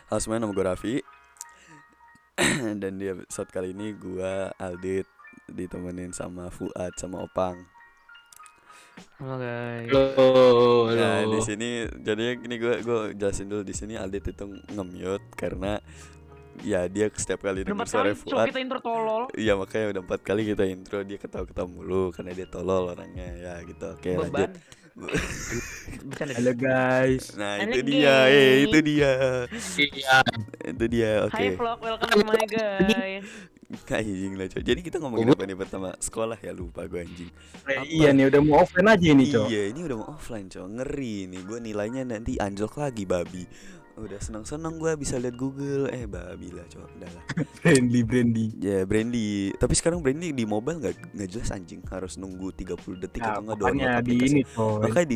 Halo semuanya, nama gue Raffi. Dan di episode kali ini gue Aldit ditemenin sama Fuad sama Opang. Halo guys. Halo, Nah di halo. sini jadi gini, gue jelasin dulu. Di sini Aldit itu nge-mute karena ya dia setiap kali Udah denger 4 suara kali Fuad. kita intro tolol. Iya makanya udah 4 kali kita intro, dia ketawa-ketawa mulu karena dia tolol orangnya. Ya gitu, oke lanjut. Beban. Bercanda. Halo guys. Nah Halo, itu dia, geng. itu dia. Iya. Itu dia, oke. Hi vlog, welcome to my guys. Anjing lah coy. Jadi kita ngomongin apa nih pertama? Sekolah ya, lupa gue anjing. Iya nih udah mau offline aja ini cowok. Iya ini udah mau offline coy. Ngeri nih, gue nilainya nanti anjlok lagi babi. Udah seneng-seneng gue bisa lihat Google. Babi lah coy, udah lah. Brandy. Ya Brandy. Tapi sekarang Brandy di mobile nggak jelas anjing. Harus nunggu 30 detik Ya, atau nggak pokoknya download di aplikasi. ini coy. Makanya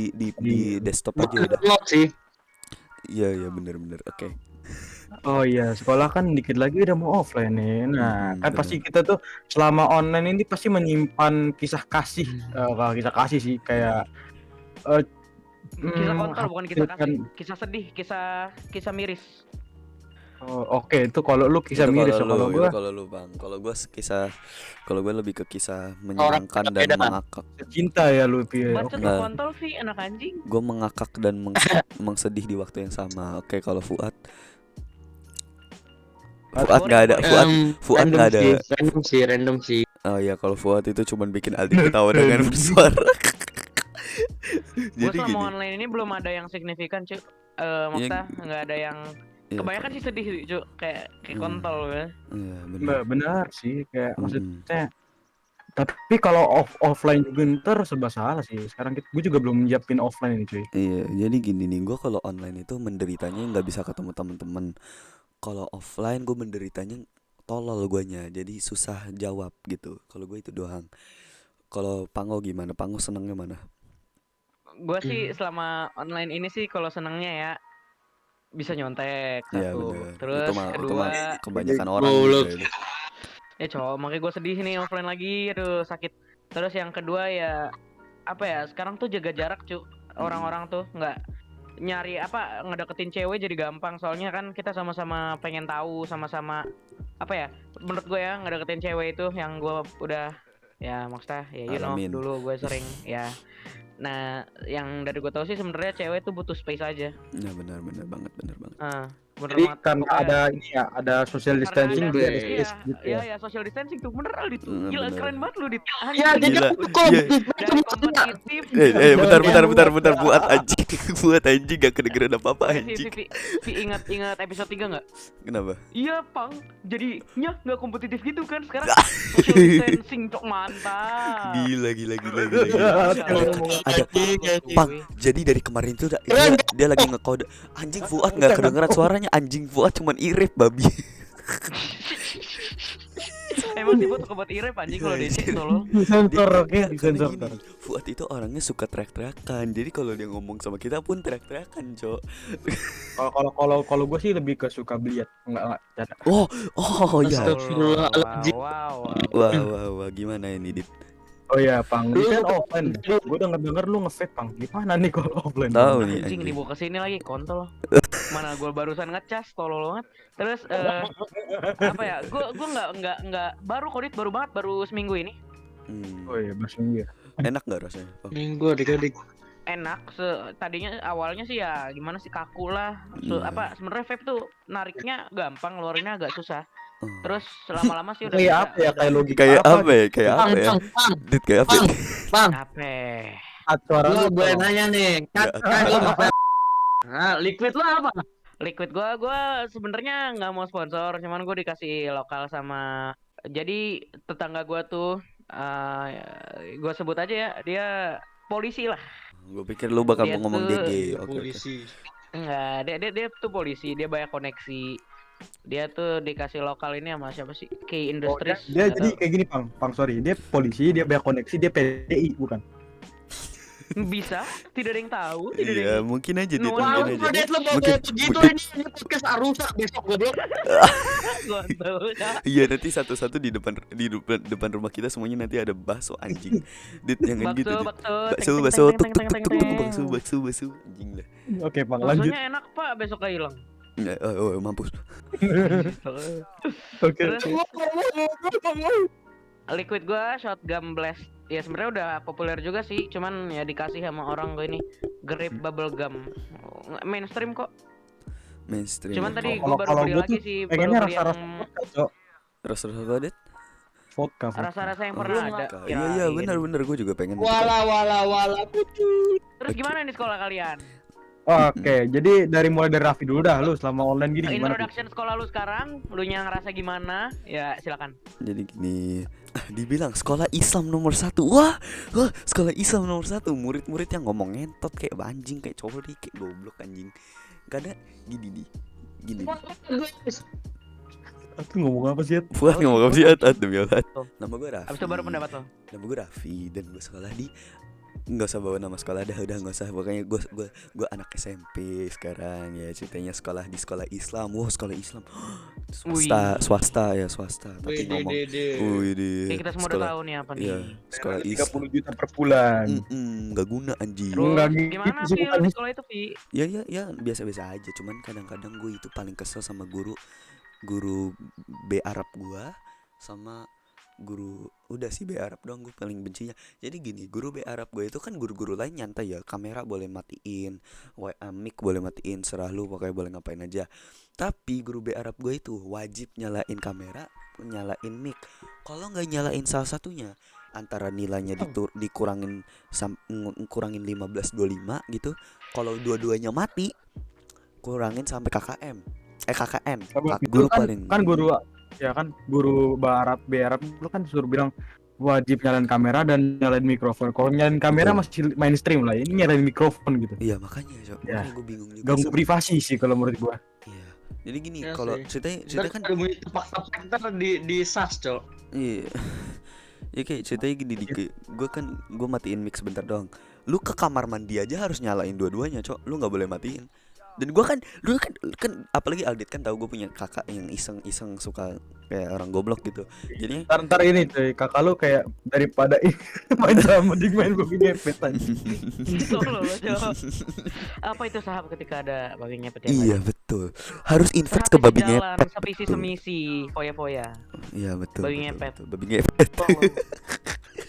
di desktop aja udah. Download sih. Iya bener. Oke. Oh iya, sekolah kan dikit lagi udah mau offline nih. Nah, kan bener. pasti kita tuh selama online ini pasti menyimpan kisah kasih. Kalau kisah kasih sih kayak Kisah kontol bukan kisah kasih. kan. Kisah sedih, kisah miris. Oh, oke, itu kalau lu kisah Itu miris, kalau kalau lu, gua itu kalau lu bang. Kalau gue lebih ke kisah menyenangkan dan beda. mengakak. cinta ya lu Pi. Bacot Oke. lu kontol sih anak anjing. Gue mengakak dan mengsedih di waktu yang sama. Oke, kalau Fuad nggak ada. Fuad nggak ada. Random sih. Oh ya, kalau Fuad itu cuman bikin Aldi ketawa dengan bersuara. Gue Jadi selama gini. online ini belum ada yang signifikan cuy. Maksudnya nggak ada yang Iya, kebanyakan sih sedih cuy, kayak kontol ya. Iya benar. Benar sih kayak Mm-mm. maksudnya. Tapi kalau offline juga ntar serba salah sih. Sekarang gue juga belum nyiapin offline ini cuy. Iya, jadi gini nih, gue kalau online itu menderitanya nggak bisa ketemu teman-teman. Kalau offline gue menderitanya tolol guanya, jadi susah jawab gitu. Kalau gue itu doang. Kalau Pango gimana? Pango senengnya mana? Gue sih selama online ini sih kalau senangnya ya bisa nyontek Iya satu. benar. Terus Itu mah kedua kebanyakan orang Goblok. gitu. ya cowok makanya gue sedih nih offline lagi, aduh sakit. Terus yang kedua ya apa ya, sekarang tuh jaga jarak cu. Orang-orang tuh nggak nyari apa ngedeketin cewek jadi gampang, soalnya kan kita sama-sama pengen tahu, sama-sama apa ya, menurut gue ya ngedeketin cewek itu yang gue udah ya maksudnya ya Alamin. dulu gue sering ya. Nah yang dari gue tahu sih sebenarnya cewek tuh butuh space aja. Ya benar banget. Bener Jadi banget. kan Pokoknya- ada ini ya, ada social karena distancing ada- biar iya, space gitu ya. Iya, social distancing tuh bener Aldi tuh. Bener, Gila bener. keren banget lu Dit. Ya, Anjing. jadi Gila. aku kok Iya. Dari kompetitif. Bentar buat anjing. Buat anjing gak kedengeran apa-apa anjing. Si ingat episode 3 enggak? Kenapa? Iya, Pang. Jadinya enggak kompetitif gitu kan sekarang. Social distancing cok mantap. Gila. Ada Pang, jadi dari kemarin tuh dia lagi ngekode. Anjing Fuad nggak kedengeran suaranya. Anjing Fuad cuman irip babi. Emang sih buat buat irep anjing kalau DC tolol. Disensor, oke, Karena disensor. gini, Fuad itu orangnya suka teriak-teriakan. Jadi kalau dia ngomong sama kita pun teriak-teriakan, Cok. Kalau gue sih lebih ke suka beliat, enggak cara. Oh ya. Astagfirullahaladzim. Wow. Wah, gimana ini, Dit? Oh iya, Pang. Ini Lu- kan offline. Gue denger lu nge-vape, Pang. Gimana nih kalau offline? Tahu nih Anjing anjing. dibawa kesini lagi kontol. Mana gue barusan ngecas tolol banget. Terus apa ya? Gue nggak baru kodit baru banget baru seminggu ini. Oh iya, bahasa Inggris. Enak nggak rasanya, Pang? Minggu adik-adik. Enak tadinya awalnya sih ya gimana sih kaku lah. Iya. Apa sebenarnya vape tuh nariknya gampang, ngeluarinnya agak susah. Oh. Terus lama-lama sih udah Kayak bisa, apa ya? udah- Kayak logika Kayak apa ya? Bang, Dit, kayak apa? Bang. Apa? Suara Lu lu gue tolong. nanya nih, kan lu ngapain? Nah, liquid lu apa? Liquid gua sebenarnya nggak mau sponsor, cuman gue dikasih lokal sama jadi tetangga gua tuh gue sebut aja ya, dia polisi lah. Gue pikir lu bakal Dia mau ngomong tuh- DG. Oke. Polisi. Enggak, dia tuh polisi, dia banyak koneksi. Dia tuh dikasih lokal ini sama siapa sih? K Oh, Industries. dia nggak jadi tahu. kayak gini, Pang, sorry. Dia polisi, dia banyak koneksi, dia PDI bukan? Bisa, tidak ada yang tahu, tidak ada Iya, yang mungkin aja Dit, Nuan. Wah, mungkin lu aja. Dit, lu mau Mungkin- kayak begitu mungkin- ini podcast rusak besok goblok. Gua tahu. Iya, nanti satu-satu di depan rumah kita semuanya nanti ada bakso anjing. Dit jangan gitu. Dit. Bakso tuk tuk tuk tuk tuk bakso anjing lah. Oke, Pang, lanjut. Baksonya enak Pak, besok gak hilang. Mampus. Oke. Terus liquid gua shotgun blast. Ya sebenarnya udah populer juga sih, cuman ya dikasih sama orang gue ini grip bubble gum. Mainstream kok. Mainstream. Cuman tadi Kalau- gua baru kalau beli gua lagi tuh sih, baru pengennya beli yang rasa-rasa vodka, Cok. Rasa-rasa apa, Det? Vodka. rasa-rasa yang Oh, pernah vodka. ada. Iya iya Kirain. benar gue juga pengen itu. Wala putut. Terus Oke. gimana nih sekolah kalian? Oke, jadi mulai dari Raffi dulu dah, lu selama online gini gimana? Fi? Introduction sekolah lu sekarang, lu nya ngerasa gimana? Ya silakan. Jadi gini, dibilang sekolah Islam nomor 1. Wah, sekolah Islam nomor 1. Murid-murid yang ngomong ngentot kayak anjing, kayak cowok kayak goblok anjing. Gak ada gini. Aku ngomong apa sih? Buat ngomong apa sih, demi Allah. Nama gue Raffi. Abis itu baru pendapat lo. Nama gue Raffi dan gue sekolah di, nggak usah bawa nama sekolah dah, udah nggak usah. Pokoknya gue anak SMP sekarang ya, ceritanya sekolah di sekolah Islam. Wah, sekolah Islam swasta tapi ngomong wih di Kayak kita semua udah tahu nih apa nih. iya, sekolah Islam 30 juta per bulan. nggak guna anjing. Terus Enggak gitu gimana sih, sih lu bukan. di sekolah itu, Vi? Ya biasa-biasa aja, cuman kadang-kadang gue itu paling kesel sama guru B Arab gua sama guru, udah sih B Arab doang gue paling bencinya. Jadi gini, guru B Arab gue itu kan guru-guru lain nyantai ya, kamera boleh matiin, mic boleh matiin, serah lu pokoknya boleh ngapain aja. Tapi guru B Arab gue itu wajib nyalain kamera, nyalain mic. Kalau nggak nyalain salah satunya, antara nilainya dikurangin kurangin 15-25 gitu. Kalau dua-duanya mati, kurangin sampai KKM. KKN. Guru paling kan guru B Arab lu kan suruh bilang wajib nyalain kamera dan nyalain mikrofon. Kalau nyalain kamera masih mainstream lah, ini nyalain mikrofon gitu. Iya makanya Ya. gue bingung juga. Ganggu privasi sih kalau menurut gua. Iya. Jadi gini, Iya kalau sih. cerita kan Ada bunyi tepak-tepak ntar di sas, Cok. iya. Ya kayak ceritanya gini, gue matiin mic sebentar doang. Lu ke kamar mandi aja harus nyalain dua-duanya, Cok. Lu nggak boleh matiin. Dan gue kan dulu kan apalagi Aldit kan tahu gue punya kakak yang iseng suka kayak orang goblok gitu. Jadi Ntar ini cuy, kakak lu kayak daripada main sama mending main babi ngepet aja. Solo lo, Cok. Apa itu sahab ketika ada babi ngepet yang iya lain? betul. Harus invite ke Sehati babi sejalan, ngepet. Sevisi betul. semisi, foya-foya. Iya betul. Babi betul, ngepet. betul. Babi ngepet. Babi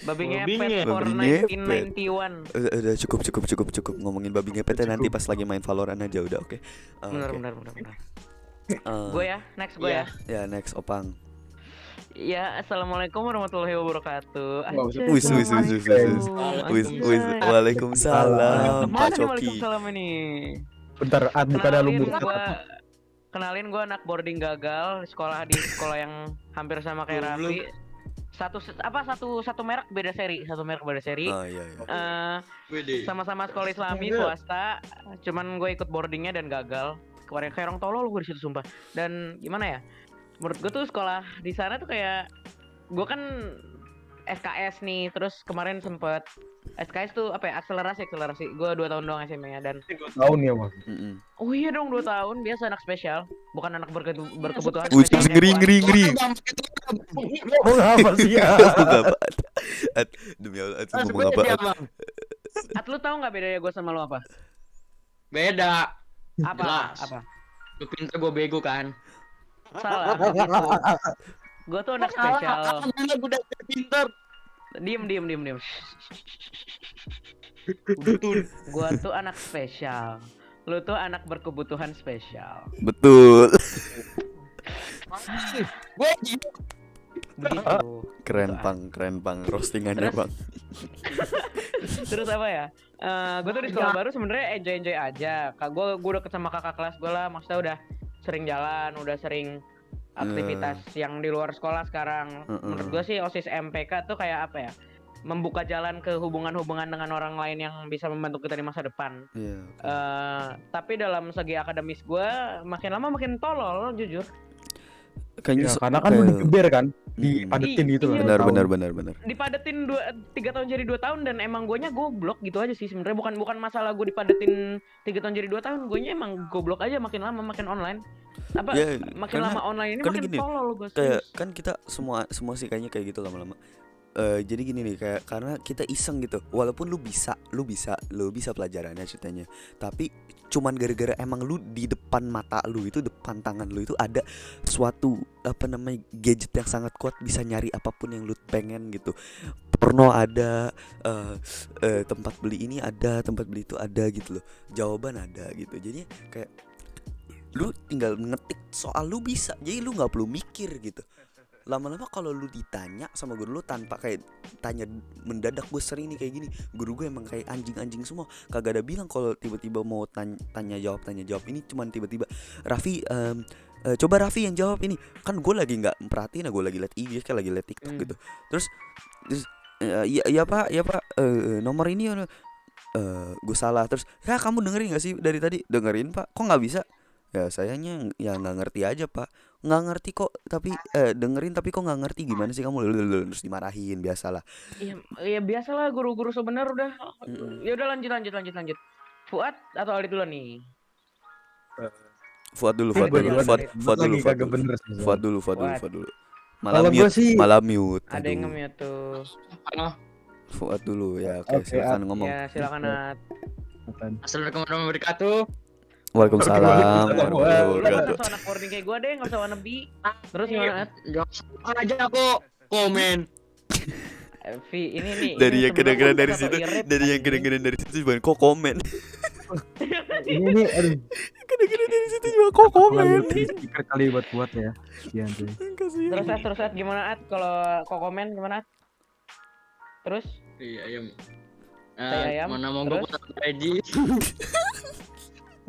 Babi ngepet ngepet. for Babi ngepet. 1991. Udah cukup ngomongin babi ngepet ya, nanti pas lagi main Valorant aja udah oke. Benar. Gue ya, next gue Iya. ya. Ya next Opang. Ya, assalamualaikum warahmatullahi wabarakatuh. Wis, Anjay, wis. Waalaikumsalam. Waalaikumsalam Mana Pak nih Coki. Waalaikumsalam ini? Bentar, bukan ada lu Kenalin gue anak boarding gagal di sekolah yang hampir sama kayak Raffi. Satu merek beda seri. Oh iya. Wede. Sama-sama sekolah Islami swasta. Cuman gue ikut boardingnya dan gagal. Kemarin kayak orang tolol gue di situ sumpah. Dan gimana ya? Menurut gue tuh sekolah di sana tuh kayak gue kan SKS nih, terus kemarin sempet SKS tuh apa ya, akselerasi gue 2 tahun doang SMA-nya dan tahun ya bang. oh iya dong 2 tahun, biasa anak spesial bukan anak berkebutuhan Wih, spesial. ngeri. Oh apa sih ya? Demi Allah, ngomong apa? At, lu tahu nggak bedanya gue sama lu apa? Beda. Apa? Jelas. Apa? Lu pinter, gue bego kan. Salah gitu. Gue tuh anak spesial. Gue udah pinter. Diem. Gue tuh anak spesial. Lu tuh anak berkebutuhan spesial. Betul. Gue Begitu. Keren pang roastingannya Terus? bang. Terus apa ya? Gue tuh di sekolah baru sebenarnya enjoy aja. Gue udah ketemu kakak kelas gue lah. Maksudnya udah sering jalan, udah sering aktivitas yang di luar sekolah sekarang. Menurut gue sih OSIS MPK tuh kayak apa ya? Membuka jalan ke hubungan-hubungan dengan orang lain yang bisa membantu kita di masa depan. Iya. Tapi dalam segi akademis gue makin lama makin tolol jujur. Kayaknya Ya, karena kan lu digeber kan, dipadetin gitu loh. Iya. Benar. Dipadetin 3 tahun jadi 2 tahun dan emang guanya goblok gitu aja sih sebenarnya, bukan masalah gue dipadetin 3 tahun jadi 2 tahun, guanya emang goblok aja makin lama makin online. Ya, Makin karena- lama online ini karena makin gini, tolol gue. Kayak kan kita semua sih kayaknya kayak gitu lama-lama. Jadi gini nih, kayak karena kita iseng gitu, walaupun lu bisa pelajarannya ceritanya, tapi cuman gara-gara emang lu di depan mata lu itu, depan tangan lu itu ada suatu apa namanya gadget yang sangat kuat, bisa nyari apapun yang lu pengen gitu. Porno ada, tempat beli ini ada, tempat beli itu ada gitu loh, jawaban ada gitu. Jadi kayak lu tinggal ngetik soal, lu bisa, jadi lu nggak perlu mikir gitu. Lama-lama kalau lu ditanya sama guru lu tanpa kayak tanya mendadak, gue sering nih kayak gini, guru gue emang kayak anjing-anjing semua, kagak ada bilang kalau tiba-tiba mau tanya jawab ini, cuman tiba-tiba Raffi, coba Raffi yang jawab ini, kan gue lagi nggak perhatiin, gue lagi liat IG, kayak lagi liat TikTok gitu. Terus iya pak, nomor ini, gue salah. Terus ya kamu dengerin nggak sih dari tadi? Dengerin pak, kok nggak bisa? Ya sayangnya ya nggak ngerti aja pak, nggak ngerti kok, tapi dengerin tapi kok nggak ngerti, gimana sih kamu? Terus dimarahin, biasalah. Iya, ya biasalah guru-guru sebenar udah. Mm-mm. Ya udah lanjut. Fuad atau Aldi dulu nih? Fuad dulu, Fuad Fuad dulu, dulu, Fuad, Fuad. Fuad dulu, lagi Fuad kagak dulu, bener sih. Fuad dulu, Fuad dulu, Fuad. Fuad dulu. Kalau gue sih Malam mute. Ada yang Aduh. nge-mute tuh. Fuad dulu ya, oke, Oke, silakan ngomong. Ya silakan Nat. Assalamualaikum warahmatullahi wabarakatuh. Waalaikumsalam Waalaikumsalam. warahmatullahi Lu gak wabarakatuh. usah anak boarding kayak gue deh, gak usah wannabe. Terus gimana Nat? Gak aja aku komen. Vi, ini nih. Dari ini yang kedengeran sebenarnya dari podcast situ, atau irip, dari yang anjing. kedengeran dari situ juga kok komen. ini nih, aduh, Kedengeran dari situ juga kok aku lagi komen. bikin stiker kali buat ya. Iya tuh. Terus At, gimana At? Kalau kok komen gimana At? Terus? Iya, ayam. Tai ayam, Mana mau gue terus? putar Reji?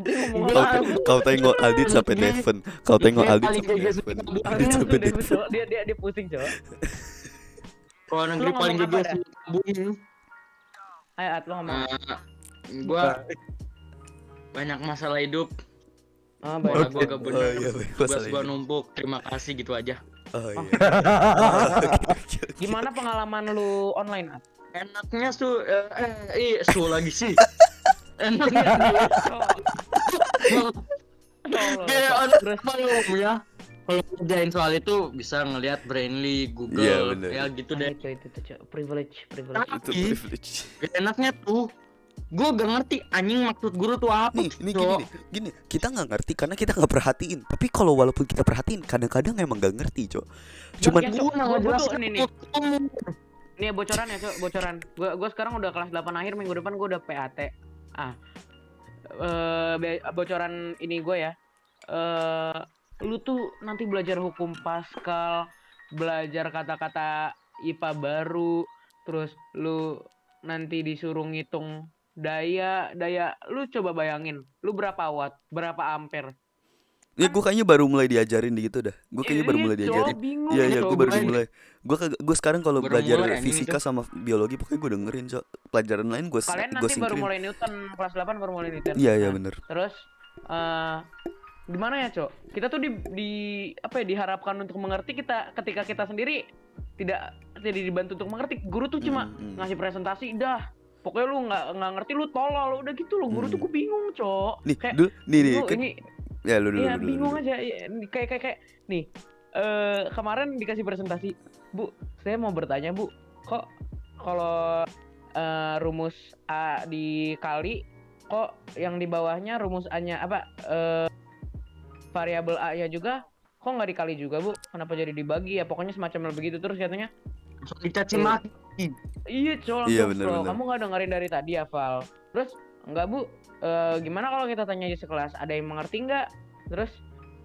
Dia ngomong apa? Kau tengok Aldit sampai Devon. Kau tengok Aldit Paling sampai geges Devon. kabur. Aldit sampai Dia Devon. cowok, dia pusing cowok. Kalau negeri Lu paling ngomong apa geges bumi. Ayo At, lu ngomong. Gua banyak masalah hidup. Oh, Bola baik. gua gak bener. Oh iya, baik, Tugas masalah gua hidup. numpuk. Terima kasih gitu aja. Oh iya. Gimana pengalaman lu online At? Enaknya lagi sih. Enaknya kayak Terus belum ya. Kalau ngerjain soal itu bisa ngelihat Brainly, Iya, Google, bener. ya gitu deh. itu Cok. Privilege. Itu Tapi privilege. enaknya tuh, gue gak ngerti anjing maksud guru tuh apa. Nih Cok. gini, kita nggak ngerti karena kita nggak perhatiin. Tapi kalau walaupun kita perhatiin, kadang-kadang emang nggak ngerti, Cok. Cuman Ya, Cok, Gua nggak gua jelas tuh nih. Nih bocoran ya Cok, bocoran. Gua sekarang udah kelas 8 akhir, minggu depan gua udah PAT. Bocoran ini gue ya. Lu tuh nanti belajar hukum Pascal, belajar kata-kata IPA baru, terus lu nanti disuruh ngitung daya. Lu coba bayangin, lu berapa watt, berapa ampere? ya gue kayaknya baru mulai diajarin gitu dah. Gue kayaknya baru mulai diajarin. Bingung. Iya, Cok, gue baru mulai. mulai. Gue sekarang kalau Baru belajar mulai, anjing, fisika sama biologi pokoknya gue dengerin, Cok. Pelajaran lain gue Kalian gue nanti baru singkirin. mulai Newton, kelas 8 baru mulai Newton. Iya, Nah, bener. Terus gimana ya, Cok? Kita tuh diharapkan untuk mengerti, ketika kita sendiri tidak dibantu untuk mengerti. Guru tuh cuma ngasih presentasi, dah. Pokoknya lu nggak ngerti, lu tolol, udah gitu lo. Guru tuh gue bingung, Cok. Nih, Kayak, nih, lu kan, ini ya lu dulu. iya dulu, bingung dulu. aja. Kayak nih, kemarin dikasih presentasi, Bu, saya mau bertanya Bu, kok kalau rumus A dikali, kok yang di bawahnya rumus A-nya apa, variabel A-nya juga kok nggak dikali juga Bu, kenapa jadi dibagi ya, pokoknya semacam begitu. Terus katanya, Langsung dicaci maki. iya Col, Iya, langsung, bener, "Bro, bener. kamu nggak dengerin dari tadi ya Val?" Terus, "Enggak Bu, gimana kalau kita tanya di sekelas, ada yang mengerti nggak?" Terus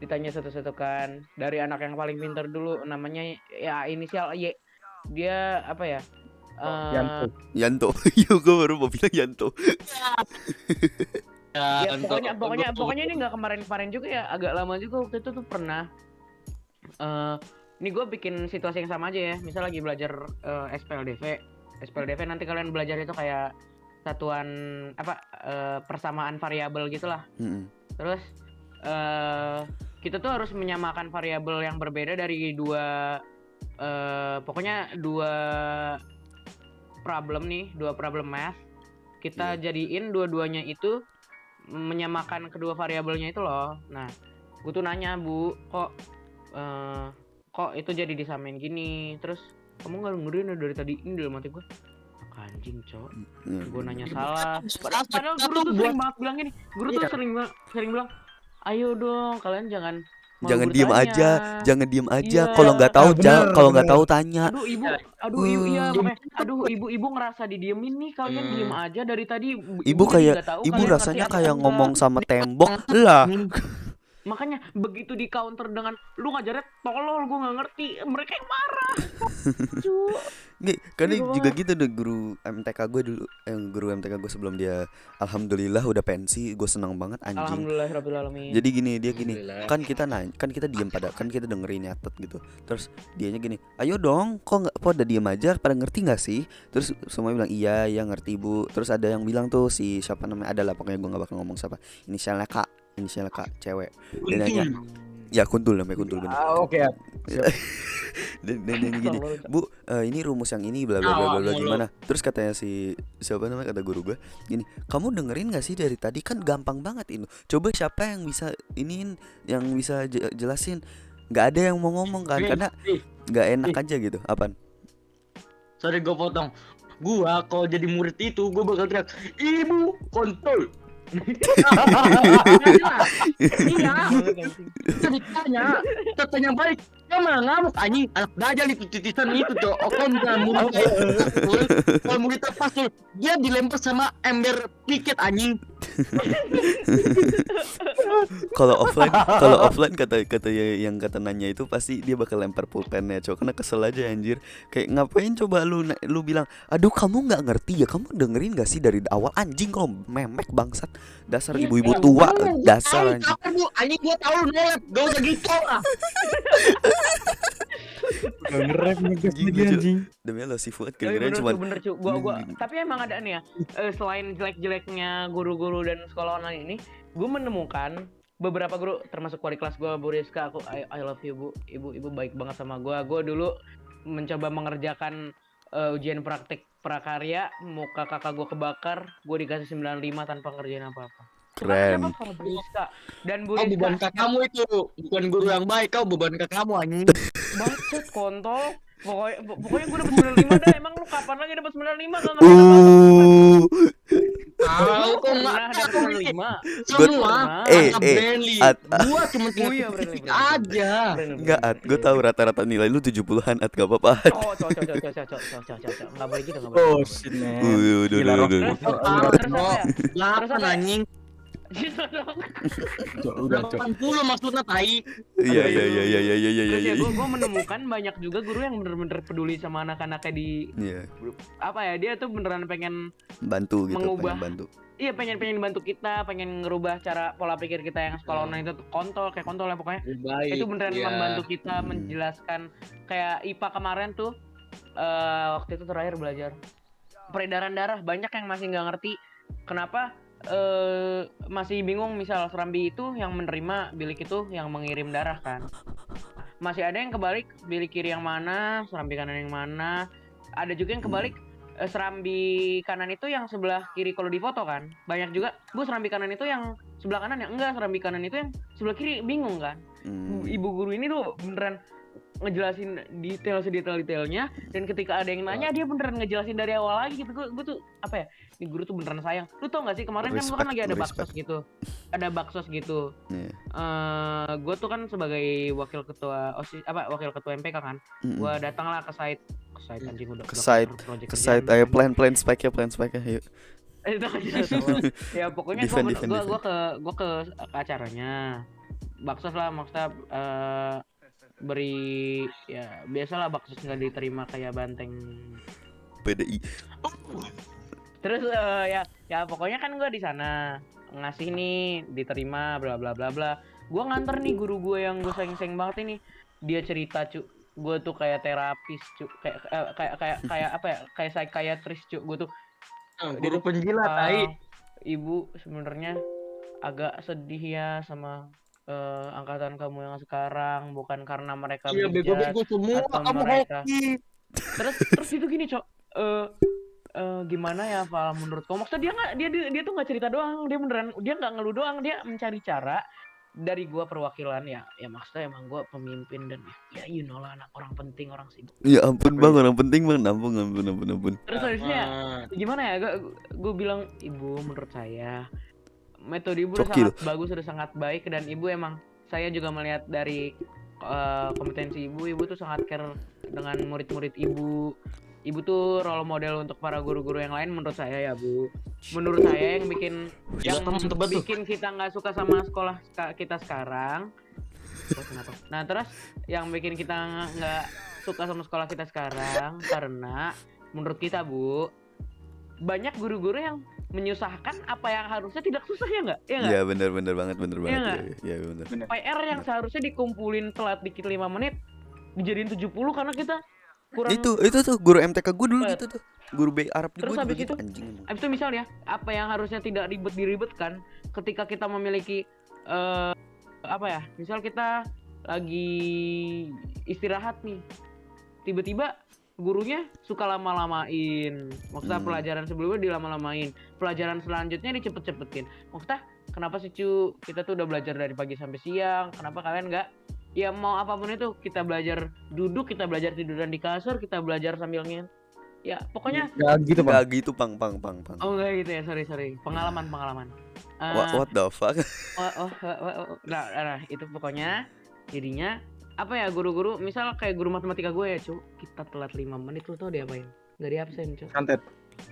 ditanya satu-satu kan, dari anak yang paling pintar dulu, namanya ya inisial Y, dia apa ya, Yanto. Yanto. Iya, gue baru mau bilang Yanto. ya pokoknya ini nggak kemarin juga ya, agak lama juga. Waktu itu tuh pernah, ini gue bikin situasi yang sama aja ya, misal lagi belajar SPLDV nanti kalian belajar itu kayak satuan apa, persamaan variabel gitulah. Terus kita tuh harus menyamakan variabel yang berbeda dari pokoknya dua problem math. Kita jadiin dua-duanya itu menyamakan kedua variabelnya itu loh. Nah, gue tuh nanya, Bu, kok itu jadi disamain gini? Terus kamu nggak dengerin ya dari tadi ini dalam hati gue. Anjing, Cok. Iya. Gue nanya salah. Padahal Kita guru tuh tuh buat sering banget bilang gini. Guru tuh Iya. sering bilang, "Ayo dong, kalian jangan malu Jangan diem bertanya." aja, jangan diem aja. Iya. Kalau nggak tahu, Ah, bener, kalau nggak bener. tahu tanya. Aduh ibu, Iya. aduh ibu, iya Uh. makanya, aduh ibu ngerasa didiemin nih, kalian diem aja dari tadi. Ibu jadi kayak, nggak tahu ibu kalian ngerti rasanya apa kayak enggak. ngomong sama tembok lah. Makanya begitu di counter dengan lu ngajarnya tolol, gue nggak ngerti, mereka yang marah. Cu. Nih, karena Gitu juga banget. gitu deh guru MTK gue dulu, guru MTK gue sebelum dia alhamdulillah udah pensi, gue seneng banget anjing. Alhamdulillahirobbilalamin. Jadi dia gini, Alhamdulillah. kan kita diem kan kita dengerin nyatet gitu. Terus dianya gini, ayo dong, kok udah diem aja, pada ngerti nggak sih? Terus semua bilang iya ngerti bu. Terus ada yang bilang tuh si siapa namanya, ada lah pokoknya gue nggak bakal ngomong siapa. Inisialnya Kak, cewek. Dia nanya, ya Kuntul namanya, Kuntul bener. Oke. Dan nanya gini, Bu, ini rumus yang ini bla bla bla bla bla gimana? Terus katanya si siapa namanya, kata guru gue gini, kamu dengerin gak sih dari tadi, kan gampang banget ini. Coba siapa yang bisa iniin, yang bisa jelasin. Gak ada yang mau ngomong kan, karena gak enak aja gitu. Apaan? Sorry gue potong. Gua kalau jadi murid itu gua bakal teriak, "Ibu kontol." Iya. Kita ditanya balik. Dia malah ngamuk anjing. Anak dajal itu titisan itu tuh. Kalau misalnya murid kalau murid lepas tuh, dia dilempar sama ember piket anjing. Kalau offline kata yang kata nanya itu pasti dia bakal lempar pulpennya, coba, karena kesel aja anjir. Kayak ngapain coba lu bilang, aduh kamu nggak ngerti ya, kamu dengerin gak sih dari awal, anjing kau memek bangsat, dasar ibu-ibu tua, dasar anjing. Anjing gua tahu lu nolep, gak usah gitu lah. Udah nge-rap ngegas Anjing, lagi lucu. anjing. Demi Allah si Fuad Tapi kira-kira bener cuma cu, bener cu. Gua tapi emang ada nih ya, selain jelek-jeleknya guru-guru dan sekolah online ini, gue menemukan beberapa guru, termasuk wali kelas gue, Bu Rizka. I love you Bu. Ibu baik banget sama gue. Gue dulu mencoba mengerjakan ujian praktik prakarya, muka kakak gue kebakar, gue dikasih 95 tanpa ngerjain apa-apa. keren. Kenapa Bu Rizka? Dan Bu Kau beban Rizka kakakmu itu bukan guru yang baik, kau beban kakakmu anjing. bacot kontol. Pokoknya gue dapet 95 dah. Emang lu kapan lagi dapet 95? Gak ngerjain apa-apa. Tahu kok Pernah enggak dapet 95. semua Eh, kata eh, Brandly. At- Gua cuma tinggal iya, titik Brandly. aja. Enggak, gue tahu rata-rata nilai lu 70-an, gak apa-apa. Oh, cok. Nggak boleh gitu, nggak boleh. Oh shit man. Udah. Terus apa ya? Delapan apa? anjing. Udah cok. 80 maksudnya tai. Iya. Terus ya gue menemukan banyak juga guru yang bener-bener peduli sama anak-anaknya di Iya, apa ya, dia tuh beneran pengen bantu gitu, Mengubah. pengen bantu. iya pengen bantu kita, pengen ngerubah cara pola pikir kita yang sekolah online itu tuh kontol ya pokoknya. Baik. Itu beneran Iya. membantu kita menjelaskan, kayak IPA kemarin tuh waktu itu terakhir belajar peredaran darah, banyak yang masih nggak ngerti kenapa, masih bingung. Misal serambi itu yang menerima, bilik itu yang mengirim darah kan, masih ada yang kebalik, bilik kiri yang mana, serambi kanan yang mana. Ada juga yang kebalik, serambi kanan itu yang sebelah kiri kalau di foto kan. Banyak juga, Bu, serambi kanan itu yang sebelah kanan, yang enggak, serambi kanan itu yang sebelah kiri, bingung kan. Ibu guru ini tuh beneran ngejelasin detailnya, dan ketika ada yang nanya dia beneran ngejelasin dari awal lagi gitu. Gue tuh apa ya, ini guru tuh beneran sayang. Lu tau gak sih kemarin kan gue kan lagi ada baksos gitu, Iya. gue tuh kan sebagai wakil ketua OSIS, wakil ketua MPK kan. Gue datang lah ke site anjing, udah Ke site, project ke kerjaan. site, ayo plan spike-nya, yuk. Ya pokoknya Defend. gue ke acaranya baksos lah, maksudnya beri ya biasalah, baksos nggak diterima kayak banteng. PDI. Terus ya pokoknya kan gue di sana ngasih apa diterima bla bla bla bla. Gue nganter nih guru gue yang gue sayang banget ini, dia cerita cu, gue tuh kayak terapis cu, kayak apa ya, kayak psikiatris cu. Gue tuh Guru penjilat tai. Ibu sebenarnya agak sedih ya sama angkatan kamu yang sekarang, bukan karena mereka Iya, bejat bego-bego semua atau kamu mereka. hoki. Terus itu gini cok, gimana ya Val, menurut kamu? Maksudnya dia tuh nggak cerita doang, dia beneran, dia nggak ngeluh doang, dia mencari cara dari gua perwakilan ya maksudnya emang gua pemimpin dan ya you know lah anak orang penting orang sibuk. Ya ampun bang, orang penting bang, ampun. Terus habisnya Amat. gimana ya, gue bilang ibu menurut saya metode ibu udah Cokil. sangat bagus, udah sangat baik, dan ibu emang saya juga melihat dari kompetensi ibu tuh sangat care dengan murid-murid ibu tuh role model untuk para guru-guru yang lain menurut saya ya Bu. Menurut saya yang bikin Gila, mantep banget tuh. bikin kita nggak suka sama sekolah kita sekarang. Oh, kenapa? Nah terus yang bikin kita nggak suka sama sekolah kita sekarang karena menurut kita Bu, banyak guru-guru yang menyusahkan apa yang harusnya tidak susah, ya nggak? Ya nggak? Iya bener banget. nggak? Iya bener. PR yang seharusnya dikumpulin telat dikit 5 menit dijadiin 70 karena kita kurang. Itu tuh guru MTK gue dulu Cepet. gitu tuh. Guru B Arab di Terus gue juga habis gitu itu, anjing emang. Abis itu misalnya apa yang harusnya tidak diribetkan ketika kita memiliki apa ya, misal kita lagi istirahat nih, tiba-tiba gurunya suka lama-lamain, maksudnya pelajaran sebelumnya dilama-lamain, pelajaran selanjutnya dicepet-cepetin. Maksudnya kenapa sih cu, kita tuh udah belajar dari pagi sampai siang, kenapa kalian nggak, ya mau apapun itu, kita belajar duduk, kita belajar tiduran di kasur, kita belajar sambil ya pokoknya. Ya gitu bang. Gak gitu pang. Oh enggak gitu ya, sorry, pengalaman. What the fuck? Nah, itu pokoknya jadinya apa ya, guru-guru misal kayak guru matematika gue ya cu, kita telat 5 menit lu tau dia apain? Nggak di absen cu, Santet.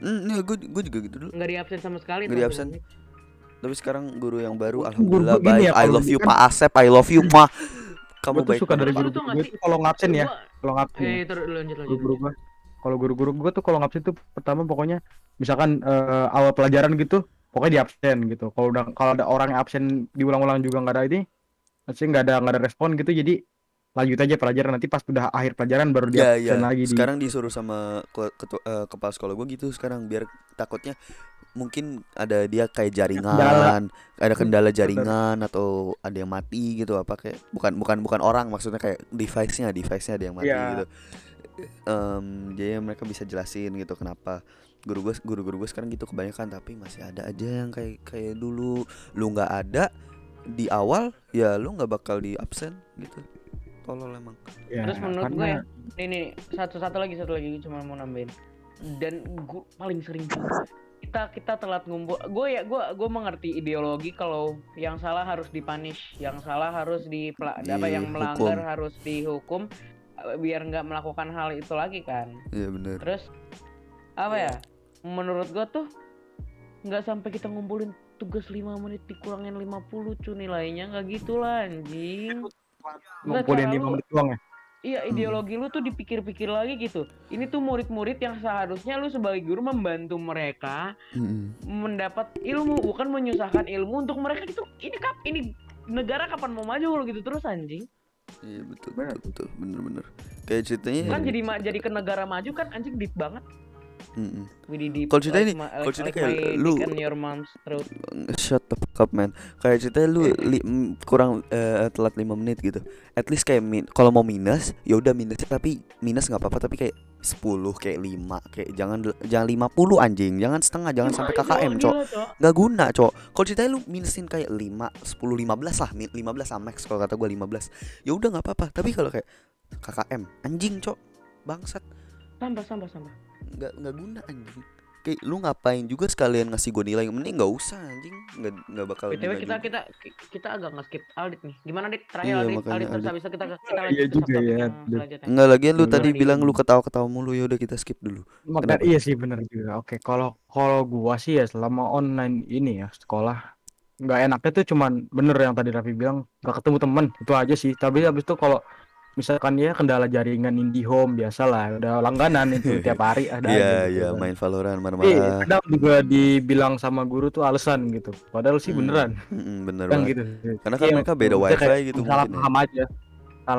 Iya gue juga gitu dulu. nggak di absen sama sekali. Nggak di tuh, absen. 5 menit. Tapi sekarang guru yang baru Guru alhamdulillah gini baik. ya, I kalau love you kan- Pak Asep, I love you Ma. Kamu Gue tuh baik suka dari banget, guru Lu tau nggak gue sih? tuh kalau ngabsen ya, Gua- kalau ngabsen. Terus lanjut. Guru gue, kalau guru-guru gue tuh kalau ngabsen tuh pertama pokoknya misalkan awal pelajaran gitu, pokoknya di absen gitu. Kalau ada orang yang absen diulang-ulang juga nggak ada ini, maksudnya nggak ada respon gitu, jadi lanjut aja pelajaran, nanti pas udah akhir pelajaran baru di Ya absen ya. lagi. Sekarang disuruh sama kepala sekolah gue gitu sekarang, biar takutnya mungkin ada dia kayak jaringan, ada kendala jaringan atau ada yang mati gitu, apa kayak bukan orang, maksudnya kayak device-nya ada yang mati Iya. gitu. Jadi mereka bisa jelasin gitu kenapa guru gue sekarang gitu kebanyakan, tapi masih ada aja yang kayak dulu lu nggak ada di awal ya lu nggak bakal di absen gitu, tolol emang. Ya, Terus menurut gue karena ya, ini satu lagi cuma mau nambahin, dan gue paling sering kita telat ngumpul. Gue mengerti ideologi kalau yang salah harus dipunish, yang salah harus apa yang melanggar Dihukum. harus dihukum biar nggak melakukan hal itu lagi kan. Iya bener. Terus apa ya, menurut gue tuh nggak sampai kita ngumpulin tugas 5 menit dikurangin 50 cu, nilainya nggak gitu lah anjing. ngumpulin 5 menit doang ya. Iya, ideologi lu tuh dipikir-pikir lagi gitu. Ini tuh murid-murid yang seharusnya lu sebagai guru membantu mereka mendapat ilmu, bukan menyusahkan ilmu untuk mereka gitu. Ini negara kapan mau maju kalau gitu terus anjing? Iya betul bener. Kayak ceritanya Kan jadi ke negara maju kan anjing deep banget. Widih deep. Kalau cerita ini, my kayak lu dick and your mom's throat. shut the fuck up man. Kayak ceritanya lu kurang telat 5 menit gitu. At least kayak kalau mau minus ya udah minus, tapi minus nggak apa-apa, tapi kayak 10, kayak 5, kayak jangan 50 anjing, jangan setengah, jangan sampai KKM cok, nggak guna cok. Kalau ceritanya lu minusin kayak 5, 10, 15 lah, 15 lah max kalau kata gue 15, ya udah nggak apa-apa. Tapi kalau kayak KKM anjing cok, bangsat, Tambah. nggak guna anjing. Kayak lu ngapain juga sekalian ngasih gue nilai, mending nggak usah anjing, nggak bakal BTW guna juga. kita agak nge-skip Aldit nih. Gimana Dit? Terakhir Iya, Aldit, makanya terus Aldit. habis itu kita Iya lanjut ke juga topik ya. yang selanjutnya. Enggak, lagian lu Gimana tadi nih? bilang lu ketawa-ketawa mulu, ya udah kita skip dulu. Makanya Kenapa? iya sih bener juga. Oke, kalau gua sih ya selama online ini ya sekolah, nggak enaknya tuh cuman bener yang tadi Raffi bilang, nggak ketemu temen itu aja sih. Tapi habis itu kalau misalkan ya kendala jaringan IndiHome biasalah, udah langganan itu tiap hari ada aja gitu Iya, kan. main Valorant Tapi marah-marah. kadang juga dibilang sama guru tuh alasan gitu, padahal sih beneran Bener kan banget. gitu. Karena kan Iya, mereka beda maksudnya kayak wifi gitu salah mungkin ya.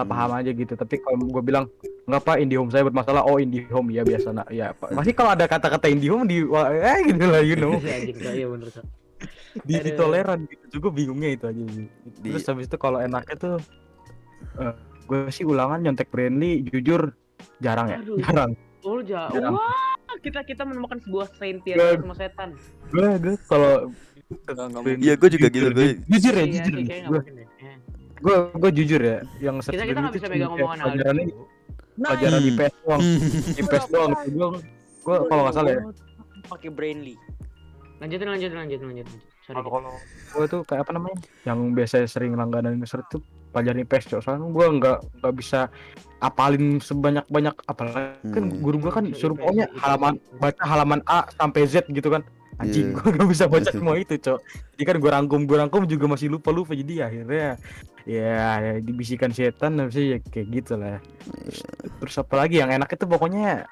paham aja gitu. Tapi kalau gue bilang nggak apa IndiHome saya bermasalah, oh IndiHome ya biasa nak ya masih kalau ada kata-kata IndiHome gitu lah you know. Iya bener Kak. Ditoleran gitu juga, bingungnya itu aja sih. Terus habis itu kalau enaknya tuh gue sih ulangan nyontek friendly jujur jarang ya. Aduh. Jarang. Oh Jarang. wah, kita menemukan sebuah sentiasa sama setan. Gue kalau Iya, gue juga gitu. jujur ya Iya, jujur kayaknya nggak gue mungkin deh. gue jujur ya, yang Kita sering nggak itu bisa cuma megang kayak omongan Alif. pelajaran ini, Cu. pelajaran Hmm. IPS doang, IPS doang itu gue kalau nggak salah ya. Pakai Brainly. Lanjutin. Sorry. Kalau gue tuh kayak apa namanya, yang biasanya sering langganan seret tuh pelajaran IPS cok, soalnya gue nggak bisa apalin sebanyak apalagi kan guru gue kan suruh pokoknya baca halaman A sampai Z gitu kan, anjing Iya. gue nggak bisa baca semua itu cok, jadi kan gue rangkum juga masih lupa jadi akhirnya ya dibisikkan setan habisnya ya kayak gitu lah. Terus apa lagi yang enak itu pokoknya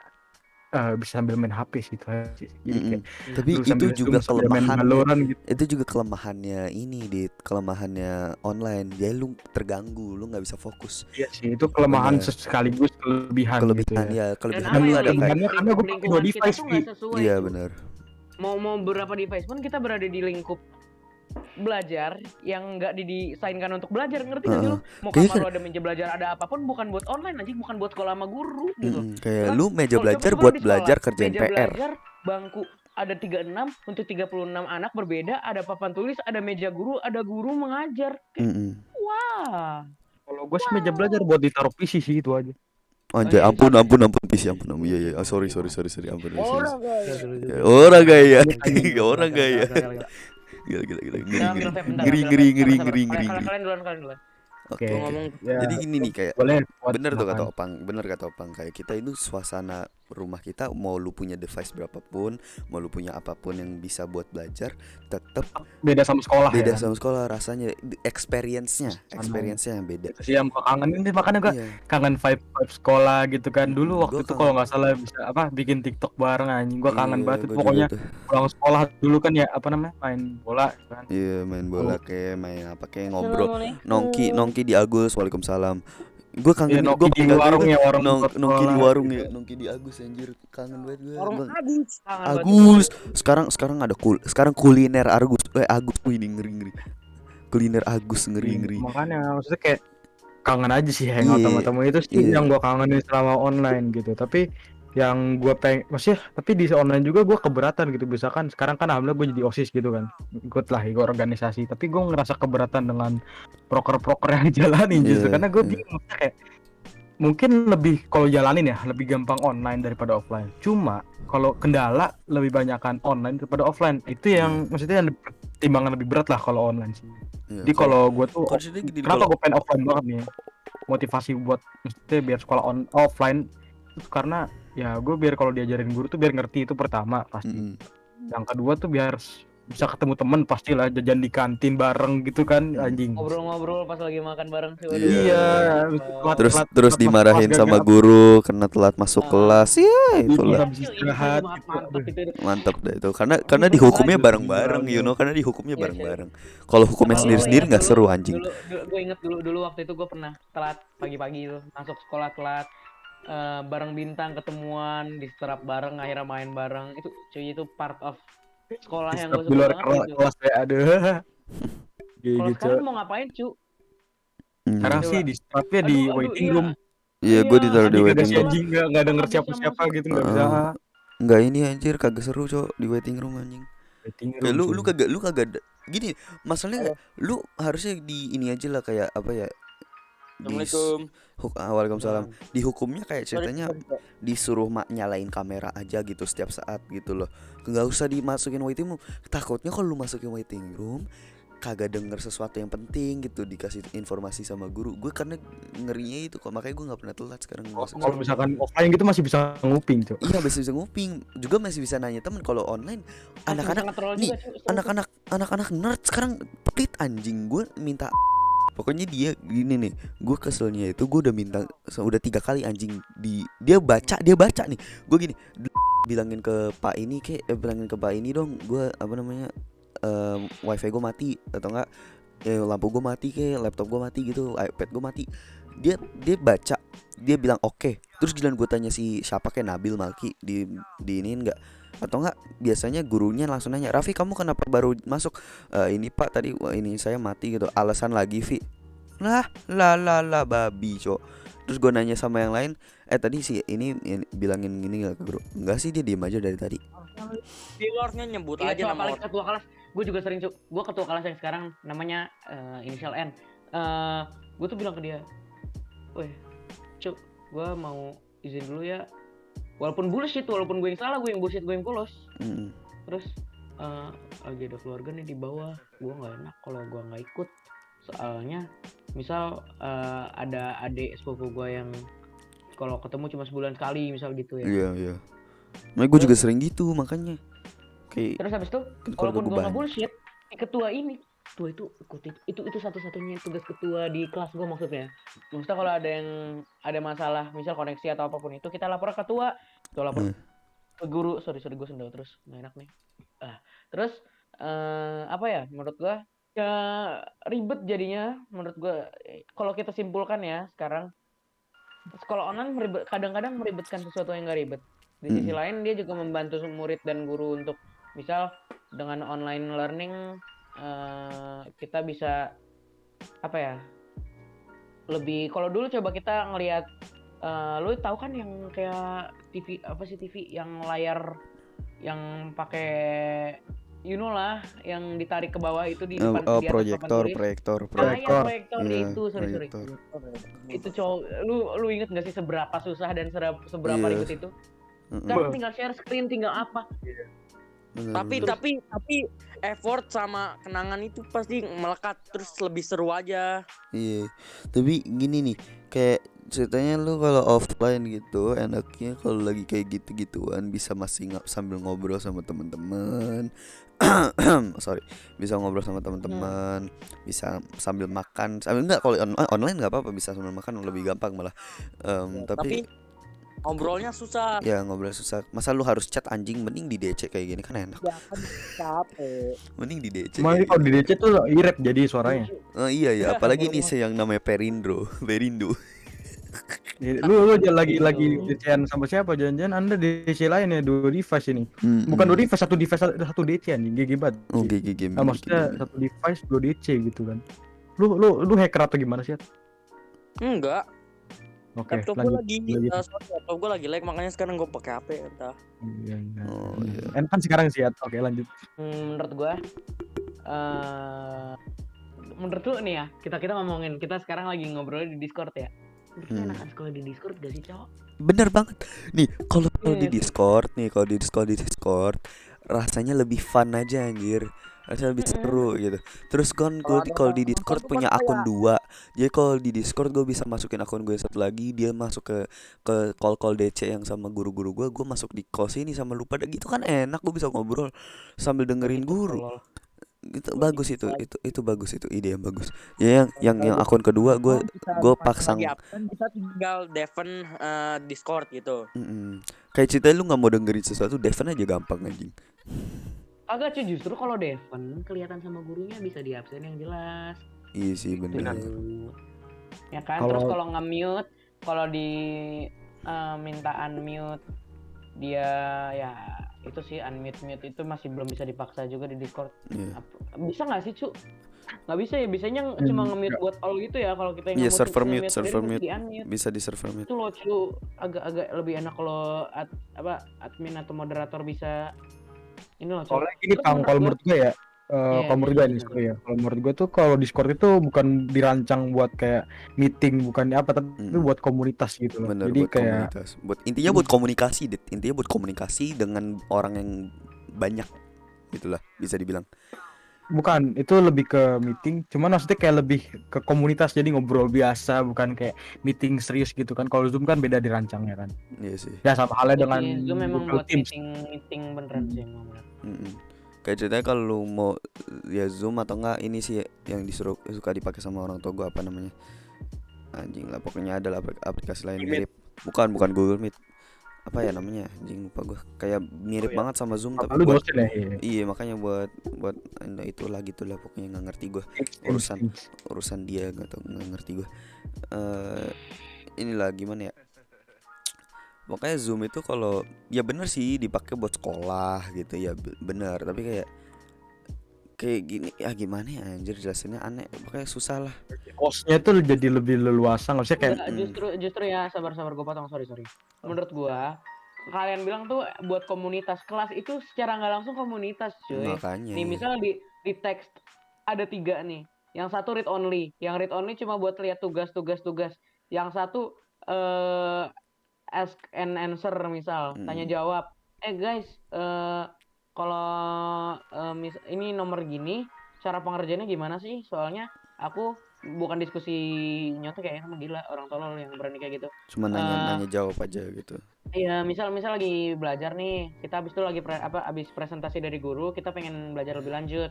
bisa sambil main HP sih itu aja sih. Jadi kayak Tapi lu itu sambil juga Zoom, sambil main kelemahannya. Valorant gitu. Itu juga kelemahannya ini, kelemahannya online. Jadi lu terganggu, lu nggak bisa fokus. Iya sih, itu kelemahan Bener. sekaligus kelebihan gitu Kelebihan ya. ya, Dan kelebihan apa lu ya, ada kayak Kelebihannya karena gue pakai 2 lingkungan kita device tuh sih. nggak sesuai. iya Cu. benar. Mau berapa device pun kita berada di lingkup belajar yang nggak didesainkan untuk belajar, ngerti nggak sih lu? Mau Kayaknya kamar lu ada meja belajar, ada apapun bukan buat online anjing, bukan buat sekolah sama guru gitu. Kayak Kan lu meja kalau belajar coba buat di sekolah, belajar kerjain meja PR. belajar, bangku ada 36 untuk 36 anak berbeda, ada papan tulis, ada meja guru, ada guru mengajar. Wah. Kalau gue sih meja belajar buat ditaruh PC sih itu aja. Anjay, iya, ampun PC, ampun. Iya. Sorry. Ampun. Orang gaya. Orang gaya. Ngeri. Kalian duluan. Oke. Oke. ngomong Ya, Jadi gini nih kayak boleh buat bener tuh kata makan. Opang kayak kita itu suasana rumah kita, mau lu punya device berapapun, mau lu punya apapun yang bisa buat belajar, tetap Beda sama sekolah beda ya. sama sekolah rasanya, experience-nya yang beda. Sih yang gua kangenin sih, makanya gua Iya. kangen vibe sekolah gitu kan. Dulu waktu Gua itu kangen. kalau nggak salah bisa bikin TikTok bareng anjing. Gua kangen Iya, banget itu gua pokoknya. juga tuh. Pulang sekolah dulu kan ya main bola kan. Iya, main bola kayak main apa kayak ngobrol, nongki di Agus. Waalaikumsalam. Gue kangen, Iya, gue nongki di warung ya, warung buat nongki di sekolah. warung ya, nongki di Agus anjir, kangen banget gue. Agus. Agus, sekarang ada sekarang kuliner Agus, Agus, wih ini ngeri. Kuliner Agus ngeri. Makanya maksudnya kayak kangen aja sih hangout Iya, sama temen itu sih iya. yang gua kangenin selama online gitu. Tapi yang gua maksudnya tapi di online juga gua keberatan gitu. Misalkan sekarang kan alhamdulillah gue jadi OSIS gitu kan, ikut organisasi, tapi gua ngerasa keberatan dengan proker yang jalanin justru Iya, karena gue iya. bingung maksudnya kayak mungkin lebih kalau jalanin ya lebih gampang online daripada offline. Cuma kalau kendala lebih banyakan online daripada offline. Itu yang maksudnya yang timbangan lebih berat lah kalau online sih. Iya, Jadi kalau gue tuh konsepnya gini, kenapa kalau gue pengen offline banget nih, motivasi buat maksudnya biar sekolah offline itu karena ya gue biar kalau diajarin guru tuh biar ngerti, itu pertama pasti. Yang kedua tuh biar bisa ketemu temen, pastilah jajan di kantin bareng gitu kan anjing. Ngobrol-ngobrol pas lagi makan bareng sih. waduh. Iya. Telat- terus telat dimarahin masuk sama kelas, guru karena telat masuk kelas ya itulah. Habis istirahat gitu. Mantap deh itu, karena dihukumnya bareng-bareng, karena dihukumnya Iya, bareng-bareng. Kalau hukumnya sendiri-sendiri nggak seru anjing. Gue inget dulu waktu itu gue pernah telat pagi-pagi itu masuk sekolah telat, bareng Bintang ketemuan di seterap bareng, akhirnya main bareng. Itu cuy, itu part of sekolah yang gue Di suka luar banget gitu. kelas ya, aduh. Kalau Gitu. sekarang mau ngapain cu? Sekarang Coba. sih di strapnya di Aduh, waiting iya. room. Iya, gue ditaruh di Anjing waiting kagak room. anjing nggak denger Nggak bisa siapa-siapa masuk. gitu nggak bisa. Nggak ini anjir, kagak seru cok di waiting room anjing. Waiting Kayak room. lu kagak gini, masalahnya lu harusnya di ini aja lah, kayak apa ya, Assalamualaikum. Waalaikumsalam. Dihukumnya kayak ceritanya disuruh nyalain kamera aja gitu setiap saat gitu loh. Nggak usah dimasukin waiting room. Takutnya kalau lu masukin waiting room kagak denger sesuatu yang penting gitu, dikasih informasi sama guru. Gue karena ngerinya itu kok, makanya gue nggak pernah telat sekarang. Kalau misalkan offline gitu masih bisa nguping, Cok. Iya, masih bisa nguping, juga masih bisa nanya temen. Kalau online anak-anak Sangat troll nih, juga, cu. anak-anak nerd sekarang pelit anjing. Gue minta pokoknya dia gini nih, gue keselnya itu gue udah minta udah 3 kali anjing, dia baca nih, gue gini bilangin ke pak ini bilangin ke pak ini dong, gue apa namanya, wifi gue mati atau enggak lampu gue mati, laptop gue mati gitu, iPad gue mati. Dia baca, dia bilang oke. Terus giliran gue tanya si siapa kayak Nabil Malki di iniin enggak, atau enggak biasanya gurunya langsung nanya, Raffi kamu kenapa baru masuk? Ini pak tadi ini saya mati gitu, alasan lagi Vi. Lah babi cok. Terus gue nanya sama yang lain, tadi si ini bilangin gini gak ke guru? Enggak sih, dia diem aja dari tadi. Di luarnya nyebut Iya, aja cu, nama apalagi orang. ketua kelas. Gue juga sering cu. Gue ketua kelas yang sekarang namanya inisial N. gue tuh bilang ke dia, weh cuk, gue mau izin dulu ya, walaupun bullshit, walaupun gue yang salah, gue yang bullshit, gue yang polos. Mm-mm. Terus lagi ada keluarga nih di bawah, gue nggak enak kalau gue nggak ikut, soalnya misal ada adik sepupu gue yang kalau ketemu cuma sebulan sekali misal gitu ya. Iya iya. Makanya gue juga Terus sering gitu makanya. Kayak terus habis itu kan keluarga walaupun gue gue nggak banyak. bullshit, si ketua ini ketua itu satu-satunya tugas ketua di kelas gue maksudnya kalau ada masalah misal koneksi atau apapun itu kita lapor ke ketua, kita lapor Hmm. ke guru. Sorry gue sendal terus nggak enak nih. Terus apa ya, menurut gue ya ribet jadinya menurut gue. Kalau kita simpulkan ya sekarang, sekolah online kadang-kadang meribetkan sesuatu yang nggak ribet. Di sisi Mm-mm. lain dia juga membantu murid dan guru untuk misal dengan online learning kita bisa apa ya, lebih, kalau dulu coba kita ngelihat lu tahu kan yang kayak TV, apa sih, TV yang layar yang pakai lah yang ditarik ke bawah itu di depan di atas papan tulis. Proyektor. Ya Proyektor. proyektor Iya, itu, sorry. proyektor. Itu cowok, lu inget gak sih seberapa susah dan seberapa Iya. ribet itu? Mm-mm. Sekarang tinggal share screen, tinggal apa? Bener, Tapi bener. tapi effort sama kenangan itu pasti melekat, terus lebih seru aja. Iya. Tapi gini nih, kayak ceritanya lu kalau offline gitu enaknya kalau lagi kayak gitu-gituan bisa masih sambil ngobrol sama teman-teman. Sorry, bisa ngobrol sama teman-teman, bisa sambil makan. Sambil enggak, kalau online nggak apa-apa, bisa sambil makan lebih gampang malah. Tapi Tapi ngobrolnya susah. ya ngobrol susah. Masa lu harus chat anjing, mending di DC kayak gini kan enak. Ya kan capek. Mending di DC Cuma kayak kalau gini. di DC tuh irep jadi suaranya. Oh iya ya, apalagi nih yang namanya Perindo. Lu lagi DC-an sama siapa? Jangan-jangan Anda DC lain ya, dua device ini. Bukan dua device, satu device satu DC nih, GG banget. Oh GG game. Nah, maksudnya satu device dua DC gitu kan. Lu hacker atau gimana sih? Enggak, Oke, laptop gue lanjut. lagi sorry, laptop gue lagi lag, makanya sekarang gue pakai HP entah. Iya. Oh iya. Kan sekarang sih ya. Oke, lanjut. Menurut gue menurut lu nih ya, kita ngomongin, kita sekarang lagi ngobrol di Discord ya. Enakan sekolah di Discord gak sih, cowok? Bener banget. Nih, kalau di Iya. Discord nih, kalau di Discord rasanya lebih fun aja anjir. Rasanya lebih seru gitu. Terus kan gue kalau di Discord punya akun 2. Jadi kalau di Discord gue bisa masukin akun gue satu lagi, dia masuk ke call DC yang sama guru-guru gue masuk di call sini sama lu pada gitu kan enak, gue bisa ngobrol sambil dengerin guru. Itu bagus, itu bagus, itu ide yang bagus. Ya yang akun kedua gue pasang. Lagi apa, kan kita tinggal Devon Discord gitu. Kayak cerita lu nggak mau dengerin sesuatu, Devon aja gampang anjing. Agak cuy, justru kalau Devon kelihatan sama gurunya bisa di absen yang jelas. Iya sih bener. Ya kan, terus kalau nge-mute, kalau di minta unmute dia ya itu sih unmute itu masih belum bisa dipaksa juga di Discord. Iya. Bisa nggak sih, Cu? Nggak bisa ya, bisanya cuma nge-mute buat all gitu ya kalau kita yang Iya, server mute, di-unmute. bisa di server mute. Itu loh, Cu, agak lebih enak kalau admin atau moderator bisa ini loh, Cu. Soalnya gini, kalau menurut gue ya, kalau menurut gue nih, ya, kalau menurut gue tuh kalau Discord itu bukan dirancang buat kayak meeting, bukan apa, tapi buat komunitas gitu loh. Bener, jadi buat kayak komunitas. Intinya buat komunikasi, intinya buat komunikasi dengan orang yang banyak gitulah bisa dibilang. bukan, itu lebih ke meeting, cuman maksudnya kayak lebih ke komunitas, jadi ngobrol biasa, bukan kayak meeting serius gitu kan. Kalau Zoom kan beda dirancangnya kan. Iya sih. Ya sama halnya dengan Zoom memang Google buat Teams. meeting beneran sih emang bener. Kayak ceritanya kalau lu mau ya Zoom atau enggak ini sih yang suka dipakai sama orang tua gue, apa namanya, anjing lah pokoknya ada aplikasi lain mirip. Bukan Google Meet, apa ya namanya, anjing lupa gue. Kayak mirip banget sama Zoom tapi Lu buat dosen ya? iya makanya buat itulah gitulah pokoknya nggak ngerti gue urusan dia, nggak ngerti gue. Inilah gimana ya, pokoknya Zoom itu kalau ya bener sih dipakai buat sekolah gitu ya, bener, tapi kayak gini ya gimana ya anjir, jelasinnya aneh, pokoknya susah lah. Hostnya tuh jadi lebih leluasa, nggak usah kayak justru ya, sabar gue potong, sorry. Menurut gua kalian bilang tuh buat komunitas, kelas itu secara nggak langsung komunitas, cuy. Makanya Nih misal di teks ada 3 nih, Yang satu read only. Yang read only cuma buat lihat tugas. Yang satu eh ask and answer misal, tanya jawab. Guys, kalau ini nomor gini, cara pengerjaannya gimana sih? Soalnya aku bukan diskusi nyontek kayak emang gila orang tolol yang berani kayak gitu. Cuma nanya jawab aja gitu. Iya, misal lagi belajar nih, kita habis itu lagi habis presentasi dari guru, kita pengen belajar lebih lanjut.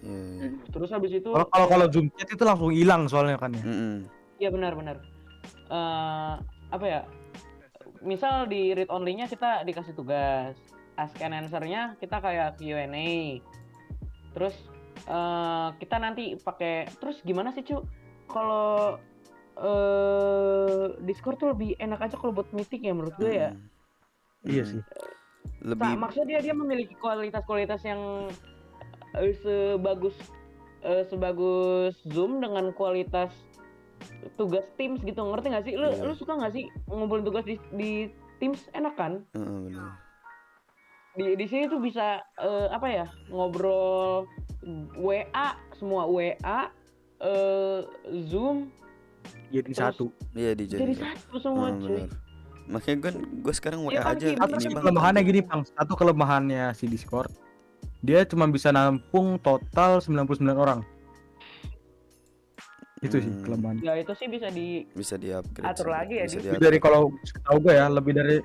Iya. Terus habis itu Kalau Zoom chat itu langsung hilang soalnya kan ya. iya benar. Apa ya? Misal di read only-nya kita dikasih tugas, ask and answer-nya kita kayak Q&A. Terus kita nanti pakai, terus gimana sih Cu? Kalau Discord tuh lebih enak aja kalau buat meeting ya menurut gue ya. Iya sih. Lebih Maksudnya dia memiliki kualitas-kualitas yang sebagus Zoom dengan kualitas tugas Teams gitu, ngerti nggak sih? Lu suka nggak sih ngumpulin tugas di Teams? Enak kan? benar. Di sini tuh bisa apa ya, ngobrol WA, semua WA, Zoom Jadi terus satu. Iya jadi satu semua cuy. benar. Makanya gue sekarang WA Iya kan, aja Ki, ini bener Satu kan? kelemahannya gini, Bang. Satu kelemahannya si Discord. Dia cuma bisa nampung total 99 orang. Itu sih kelemahannya. Ya itu sih bisa Bisa di-upgrade atur sih. lagi ya, Bisa Di. Lebih dari, kalau tahu gue ya, lebih dari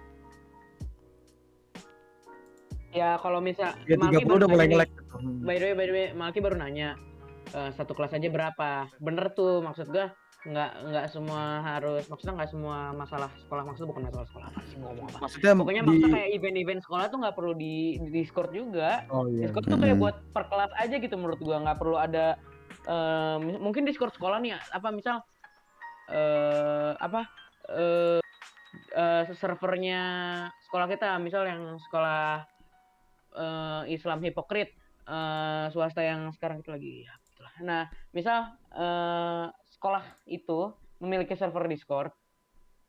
ya kalau misal ya, 30 udah mulai nge-lag gitu. By the way, Malki baru nanya satu kelas aja berapa? Bener tuh, maksud gua nggak semua harus, maksudnya nggak semua masalah sekolah, maksudnya bukan masalah sekolah apa sih ngomong apa? Maksudnya Pokoknya maksudnya kayak event-event sekolah tuh nggak perlu di Discord juga. Oh iya. Discord tuh kayak buat per kelas aja gitu menurut gua, nggak perlu ada mungkin Discord sekolah nih apa misal servernya sekolah kita, misal yang sekolah Islam hipokrit, swasta yang sekarang itu lagi ya, gitulah. Nah, misal sekolah itu memiliki server Discord,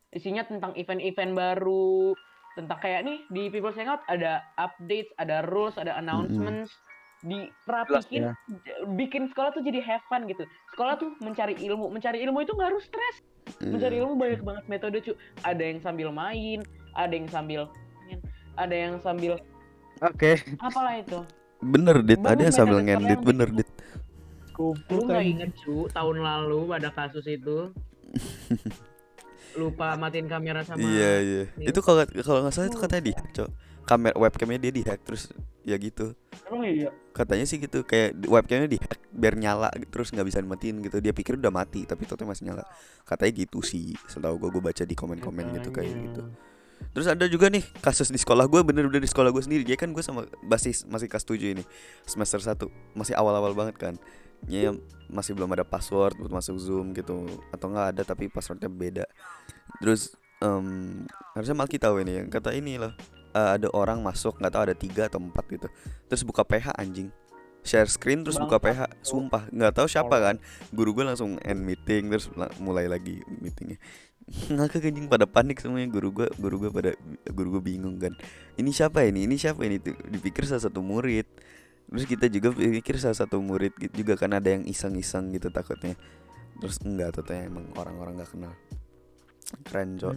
isinya tentang event-event baru, tentang kayak nih di People's Hangout ada updates, ada rules, ada announcements, dirapikin, Jelas, bikin sekolah tuh jadi have fun gitu. Sekolah tuh mencari ilmu itu nggak harus stres. Mencari ilmu banyak banget metode cu. Ada yang sambil main, ada yang sambil Oke. apalah itu. Bener Dit, ada Bagus yang sambil metode ngedit, sekarang. bener Dit. Lu nggak inget cu tahun lalu ada kasus itu lupa matiin kamera sama Iya. Itu kalau nggak salah itu katanya dihack, Cok. Kamera webcamnya dia dihack terus ya gitu. emang iya. Katanya sih gitu, kayak webcamnya dihack biar nyala terus nggak bisa dimatiin gitu. Dia pikir udah mati tapi ternyata masih nyala. Katanya gitu sih. Setahu gue baca di komen-komen gitu kayak gitu. Terus ada juga nih kasus di sekolah gue, bener-bener di sekolah gue sendiri. Jadi kan gue sama masih kelas 7 ini, semester 1, masih awal-awal banget kan. Ya masih belum ada password buat masuk Zoom gitu, atau nggak ada tapi passwordnya beda. Terus harusnya Malki tahu ini, yang kata ini loh, ada orang masuk, nggak tahu ada 3 atau 4 gitu, terus buka PH anjing, share screen terus buka PH, sumpah nggak tahu siapa kan. Guru gue langsung end meeting terus mulai lagi meetingnya. Ngakak anjing, pada panik semuanya. Guru gue bingung kan, ini siapa ini tuh dipikir salah satu murid. Terus kita juga pikir salah satu murid gitu juga kan, ada yang iseng-iseng gitu takutnya. Terus enggak, ternyata emang orang-orang nggak kenal. Keren Cok.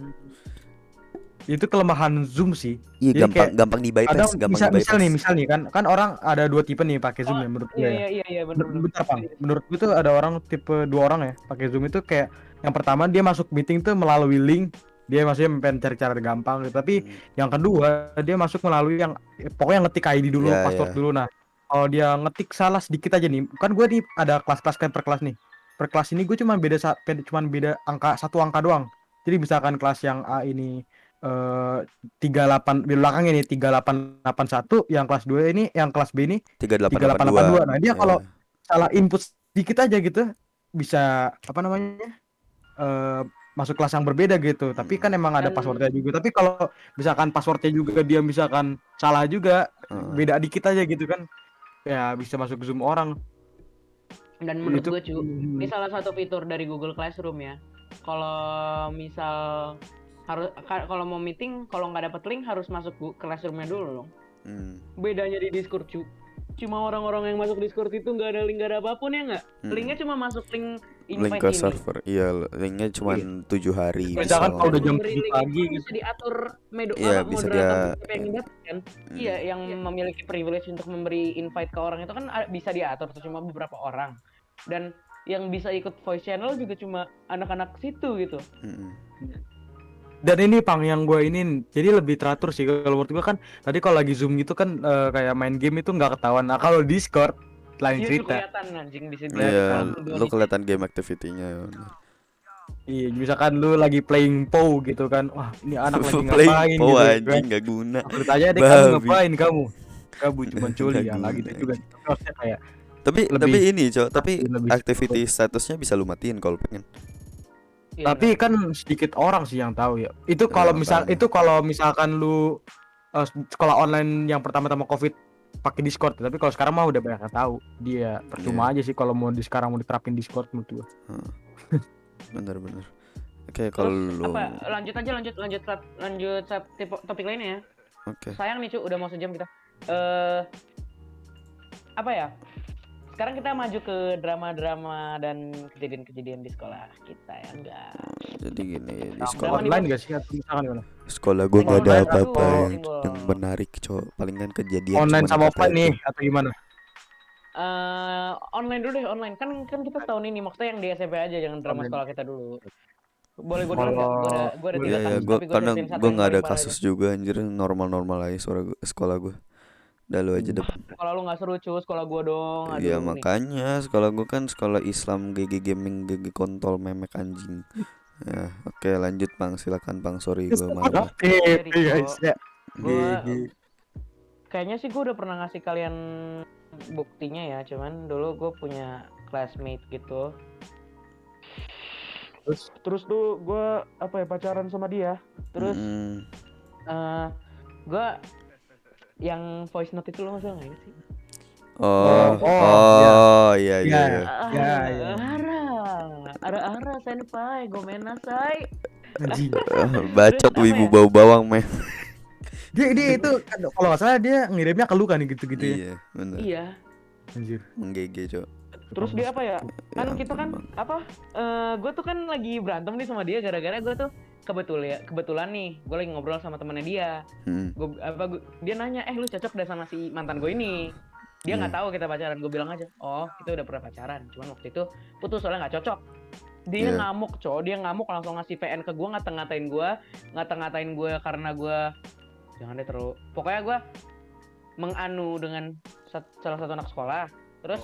Itu kelemahan Zoom sih. Iya, Jadi gampang di bypass, misal nih kan orang ada 2 tipe nih pakai Zoom ya menurut gue ya. Iya benar. Bentar, Bang. Menurut gue tuh ada orang tipe 2 orang ya pakai Zoom itu, kayak yang pertama dia masuk meeting tuh melalui link, dia maksudnya pengen cari cara gampang gitu. Tapi yang kedua dia masuk melalui yang pokoknya ngetik ID dulu, password dulu. Nah, kalau dia ngetik salah sedikit aja nih, kan gue nih ada kelas-kelas kan, per kelas nih. Per kelas ini gue cuma beda angka, 1 angka doang. Jadi misalkan kelas yang A ini 38 di belakangnya nih 3881, yang kelas 2 ini, yang kelas B ini 3882. Nah, dia kalau salah input sedikit aja gitu bisa apa namanya? Masuk kelas yang berbeda gitu. Tapi kan emang ada passwordnya juga. Tapi kalau misalkan passwordnya juga dia misalkan salah juga, beda dikit aja gitu kan, ya bisa masuk ke Zoom orang. Dan menurut gue cu, ini salah satu fitur dari Google Classroom ya. Kalau misal kalau mau meeting, kalau nggak dapet link harus masuk Classroom-nya dulu dong. Bedanya di Discord cu, cuma orang-orang yang masuk Discord itu nggak ada link, nggak ada apapun ya nggak? Linknya cuma masuk link Link invite ke ini. server. Iya, linknya cuma 7 hari. Misalkan misal. kalau udah jam Memberi 7 link pagi itu gitu. bisa diatur Iya, bisa moderator dia- siapa yang invite kan? Iya, yang memiliki privilege untuk memberi invite ke orang itu kan bisa diatur tuh cuma beberapa orang. Dan yang bisa ikut voice channel juga cuma anak-anak situ gitu. Mm-mm. Dan ini Pang yang gue ini jadi lebih teratur sih kalau menurut gue kan tadi kalau lagi Zoom gitu kan kayak main game itu nggak ketahuan. Nah kalau Discord lain Iya tuh cerita. kelihatan anjing di situ. Iya, Kalau lu kelihatan game activity-nya. Iya, misalkan lu lagi playing PoW gitu kan. Wah, ini anak lagi ngapain Playing gitu PoW kan. anjing gak guna. Aku tanya deh kamu Babi. ngapain kamu? Kamu cuma coli ya Nggak lagi guna. gitu kan. Tapi maksudnya kayak Tapi Lebih- ini, Cok, tapi lebih- activity statusnya bisa lu matiin kalau pengen. Iya, tapi kan sedikit orang sih yang tahu ya. Itu kalau makanya. kalau misalkan lu sekolah online yang pertama-tama Covid pakai Discord, tapi kalau sekarang mah udah banyak yang tahu. Dia percuma aja sih kalau sekarang mau diterapin Discord menurut gua. Bener. Oke, Terus kalau lu apa? Lanjut topik lainnya ya. oke. Sayang nih, Cuk, udah mau sejam kita. Apa ya? Sekarang kita maju ke drama-drama dan kejadian-kejadian di sekolah kita ya enggak. Jadi gini, di Drama sekolah nih, Online Bos. gak sih atau misalkan gimana? sekolah gue nggak ada Online apa-apa dulu, yang, single. yang menarik, Cok. Palingan kejadian Online cuman sama apa offline itu. nih atau gimana? Online dulu deh, online. Kan kita tahun ini maksudnya yang di SMP aja, jangan drama Online. sekolah kita dulu. Boleh gue dulu nggak? Gue ada Iya 3 ya, kasus, gue tapi gue karena ceritain satu gue yang nggak ada paling parah kasus juga anjir, normal-normal aja sekolah gue. Udah lu aja depan. aja. Kalau lu nggak seru, Cuk, sekolah gue dong. Aduh, Iya nih. makanya sekolah gue kan sekolah Islam, GG gaming, GG kontol, memek anjing. Ya, oke lanjut Bang, silakan Bang. Sorry gue marah. Oke, Jadi, guys ya. Gua GG. kayaknya sih gue udah pernah ngasih kalian buktinya ya, cuman dulu gue punya classmate gitu. Terus tuh gue apa ya, pacaran sama dia. Terus Mm, gue yang voice note itu lo masih nggak inget sih? iya. Ya. Ara senpai, gomenasai. Anjing. Bacot Terus apa wibu ya? bau bawang meh. Dia itu kan, kalau nggak salah dia ngirimnya ke lu kan gitu-gitu ya. Iya, bener. Iya. Anjir. Menggege, Cok. Terus dia apa ya? Kan Ya kita kan ampun, Bang. apa? Gue tuh kan lagi berantem nih sama dia gara-gara gue tuh kebetulan nih gue lagi ngobrol sama temennya dia. Dia nanya, lu cocok deh sama si mantan gue ini. Dia nggak tahu kita pacaran. Gue bilang aja, oh kita udah pernah pacaran. Cuman waktu itu putus soalnya nggak cocok. Dia Iya. ngamuk, dia ngamuk langsung ngasih PN ke gue, ngata-ngatain gue karena gue jangan deh terlalu. Pokoknya gue menganu dengan salah satu anak sekolah. Terus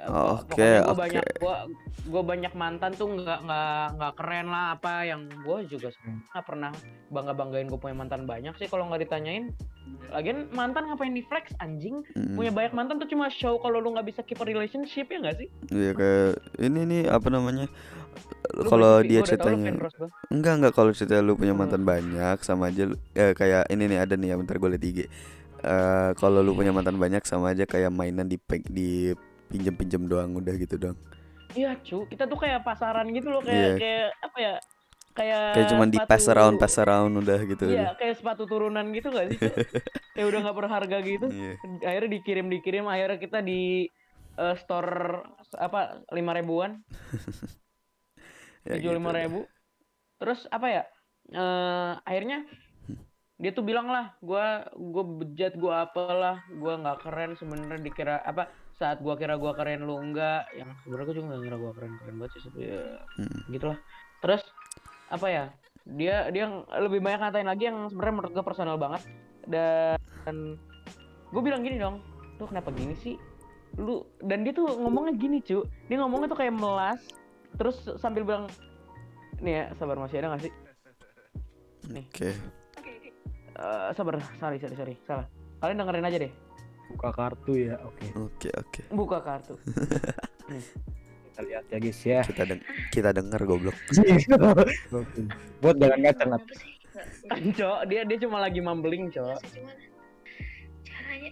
Oke. gue banyak mantan tuh nggak keren lah apa yang gue juga nggak pernah banggain gue punya mantan banyak sih kalau nggak ditanyain. Lagian mantan ngapain di flex anjing? Punya banyak mantan tuh cuma show kalau lu nggak bisa keep a relationship ya nggak sih? Iya kayak ini nih apa namanya? Lu Kalau basic, dia gua udah tahu lu ceritanya fan Rose, gua. enggak kalau cerita lu punya mantan banyak sama aja kayak ini nih ada nih ya, bentar gue liat IG. Kalau lu punya mantan banyak sama aja kayak mainan di pinjem doang, udah gitu doang. Iya cu, kita tuh kayak pasaran gitu loh, Iya. kayak apa ya? Kayak cuman di sepatu- pass around udah gitu. Iya, kayak sepatu turunan gitu gak sih? Cu? Kayak udah nggak berharga gitu. Iya. Akhirnya dikirim, akhirnya kita di store apa 5 ribuan, Ya jual gitu 5 ribu. Terus apa ya? Akhirnya dia tuh bilang lah, gue bejat, gue apalah, gue nggak keren sebenarnya, dikira apa? Saat gue kira gue keren, lu enggak. Yang sebenarnya gue juga nggak ngira gue keren banget sih, ya, gitulah. Terus apa ya? Dia lebih banyak ngatain lagi yang sebenarnya menurut gue personal banget. Dan gue bilang gini dong, lu kenapa gini sih? Dan dia tuh ngomongnya gini cu, dia ngomongnya tuh kayak melas, terus sambil bilang, nih ya sabar, masih ada nggak sih? Nih. Oke. Sabar, sorry, salah. Kalian dengerin aja deh. Buka kartu ya, oke. Oke. Buka kartu. Kita lihat ya guys ya. Kita dengar goblok. Oke. Buat jangan ngaceng. Cok, dia cuma lagi mumbling, Cok. Caranya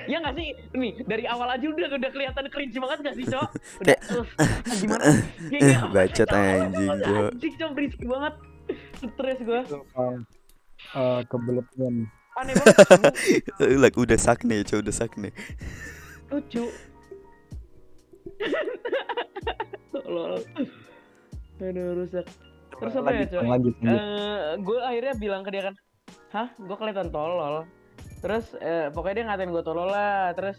Ya nggak sih? Nih, dari awal aja udah kelihatan cringe banget nggak sih, Cok? Kayak Gimana? Kayak bacot anjing, Cok. Anjing, Cok, berisik banget. Stres gua. Kebeletnya. Aneh banget. Like udah sakne, cow, udah sakne. Lucu. Tolol. Aduh rusak. Terus apa ya, coy? Lanjut. Gue akhirnya bilang ke dia kan, hah, gue kelihatan tolol. Terus pokoknya dia ngatain gue tolol lah. Terus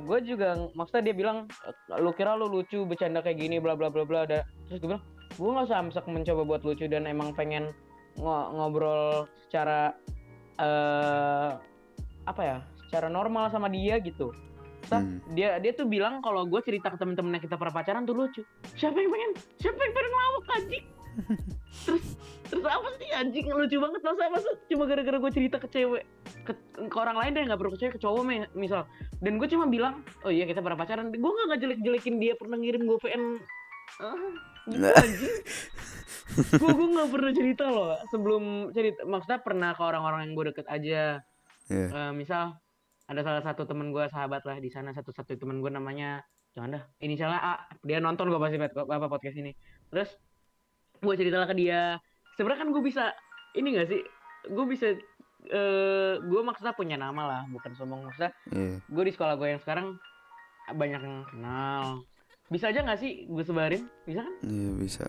gue juga maksudnya dia bilang, lu kira lu lucu bercanda kayak gini bla bla bla bla. Terus gue bilang, gue nggak samsak mencoba buat lucu dan emang pengen ngobrol secara apa ya, secara normal sama dia gitu. Dia tuh bilang kalau gue cerita ke temen-temennya kita pernah pacaran tuh lucu. Siapa yang pengen ngelawak anjing? terus apa sih anjing, lucu banget masa cuma gara-gara gue cerita ke cewek, ke orang lain deh, nggak perlu ke cewek, ke cowok misal. Dan gue cuma bilang, oh iya kita pernah pacaran. Gue nggak jelek-jelekin dia pernah ngirim gue VN gitu anjing. gue nggak pernah cerita loh sebelum cerita, maksudnya pernah ke orang-orang yang gue deket aja. Misal ada salah satu temen gue, sahabat lah di sana, satu temen gue namanya, jangan dah inisialnya A, dia nonton gue pasti apa podcast ini. Terus gue cerita lah ke dia. Sebenarnya kan gue bisa ini gak sih, gue bisa gue maksudnya punya nama lah, bukan sombong, maksudnya gue di sekolah gue yang sekarang banyak yang kenal. Bisa aja gak sih gue sebarin? Bisa kan? Iya, bisa.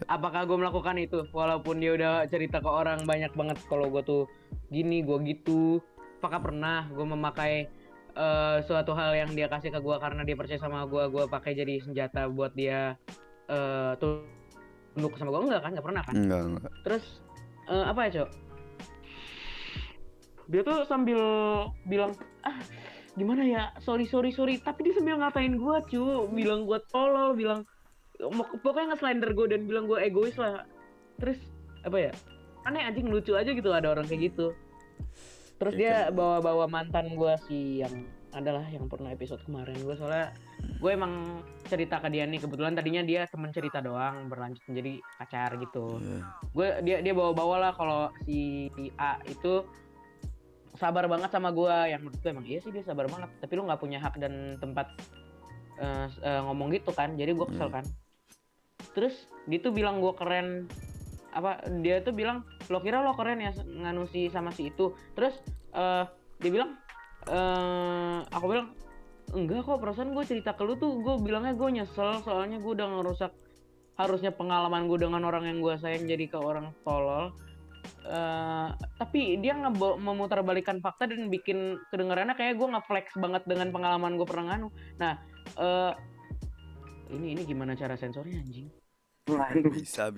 Apakah gue melakukan itu walaupun dia udah cerita ke orang banyak banget kalau gue tuh gini, gue gitu? Apakah pernah gue memakai suatu hal yang dia kasih ke gue karena dia percaya sama gue pakai jadi senjata buat dia tunduk sama gue? Enggak kan, nggak pernah kan? Enggak. Terus apa ya, Cok? Dia tuh sambil bilang, gimana ya, sorry, tapi dia sambil ngatain gue, bilang gue tolol, bilang pokoknya nge-slander gue dan bilang gue egois lah. Terus apa ya, aneh anjing, lucu aja gitu ada orang kayak gitu. Terus dia bawa mantan gue sih, yang adalah yang pernah episode kemarin gue, soalnya gue emang cerita ke dia nih, kebetulan tadinya dia temen cerita doang, berlanjut menjadi pacar gitu. Dia bawa lah kalau si A itu sabar banget sama gue, yang menurut gue emang iya sih dia sabar banget, tapi lu nggak punya hak dan tempat ngomong gitu kan, jadi gue kesel kan. Terus dia tuh bilang gue keren, dia tuh bilang, lo kira lo keren ya nganusi sama si itu. Terus dia bilang, aku bilang enggak kok, perasaan gue cerita ke lu tuh gue bilangnya gue nyesel, soalnya gue udah ngerusak harusnya pengalaman gue dengan orang yang gue sayang jadi ke orang tolol. Tapi dia memutarbalikan fakta dan bikin kedengarannya kayak gue nge-flex banget dengan pengalaman gue pernah nganu. Nah ini gimana cara sensornya anjing? Bisa.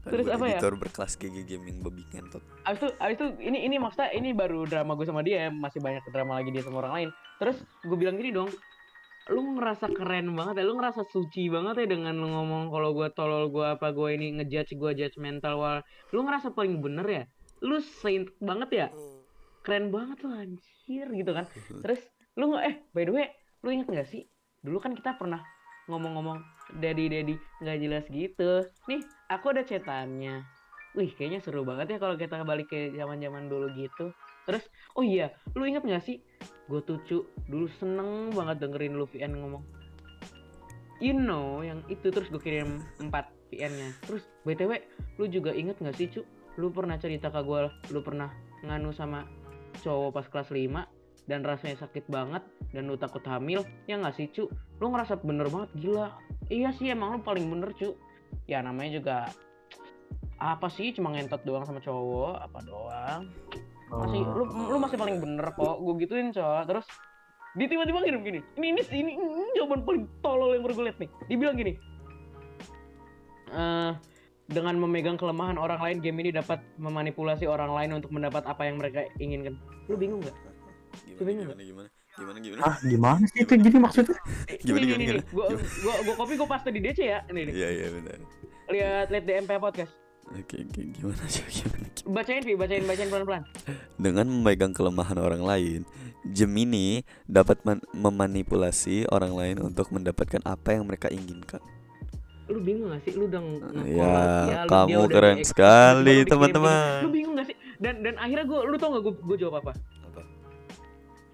Terus apa ya? Editor berkelas GG Gaming babi ngentot. Abis itu ini maksudnya ini baru drama gue sama dia, masih banyak drama lagi dia sama orang lain. Terus gue bilang gini dong, lu ngerasa keren banget ya, lu ngerasa suci banget ya dengan lu ngomong kalau gue tolol, gue apa, gue ini ngejudge, gue judgmental, lu ngerasa paling bener ya, lu saint banget ya, keren banget lu anjir gitu kan. Terus lu by the way, lu inget gak sih dulu kan kita pernah ngomong-ngomong daddy nggak jelas gitu. Nih aku ada cetannya, wih kayaknya seru banget ya kalau kita balik ke zaman dulu gitu. Terus oh iya, lu inget nggak sih gue tuh dulu seneng banget dengerin lu VN ngomong yang itu, terus gue kirim 4 VN-nya. Terus BTW lu juga inget nggak sih lu pernah cerita ke gue lu pernah nganu sama cowok pas kelas 5 dan rasanya sakit banget dan lu takut hamil, ya nggak sih lu ngerasa bener banget, gila. Iya sih emang lu paling bener ya namanya juga apa sih, cuma ngentot doang sama cowok apa doang, masih lu masih paling bener kok, gue gituin cowok. Terus dia tiba-tiba ngirim gini, ini jawaban paling tolol yang pernah gue liat nih. Dia bilang gini, dengan memegang kelemahan orang lain, game ini dapat memanipulasi orang lain untuk mendapat apa yang mereka inginkan. Lu bingung nggak? Gimana sih itu gini maksudnya? Gini. Gue copy, gue paste di DC ya. Ini. Iya benar. Lihat di MP podcast. Oke, gimana? Bacain pelan-pelan. Dengan memegang kelemahan orang lain, Gemini dapat memanipulasi orang lain untuk mendapatkan apa yang mereka inginkan. Lu bingung gak sih? Lu udah kamu keren sekali teman-teman. Lu bingung gak sih? Dan akhirnya lu tau gak gue jawab apa?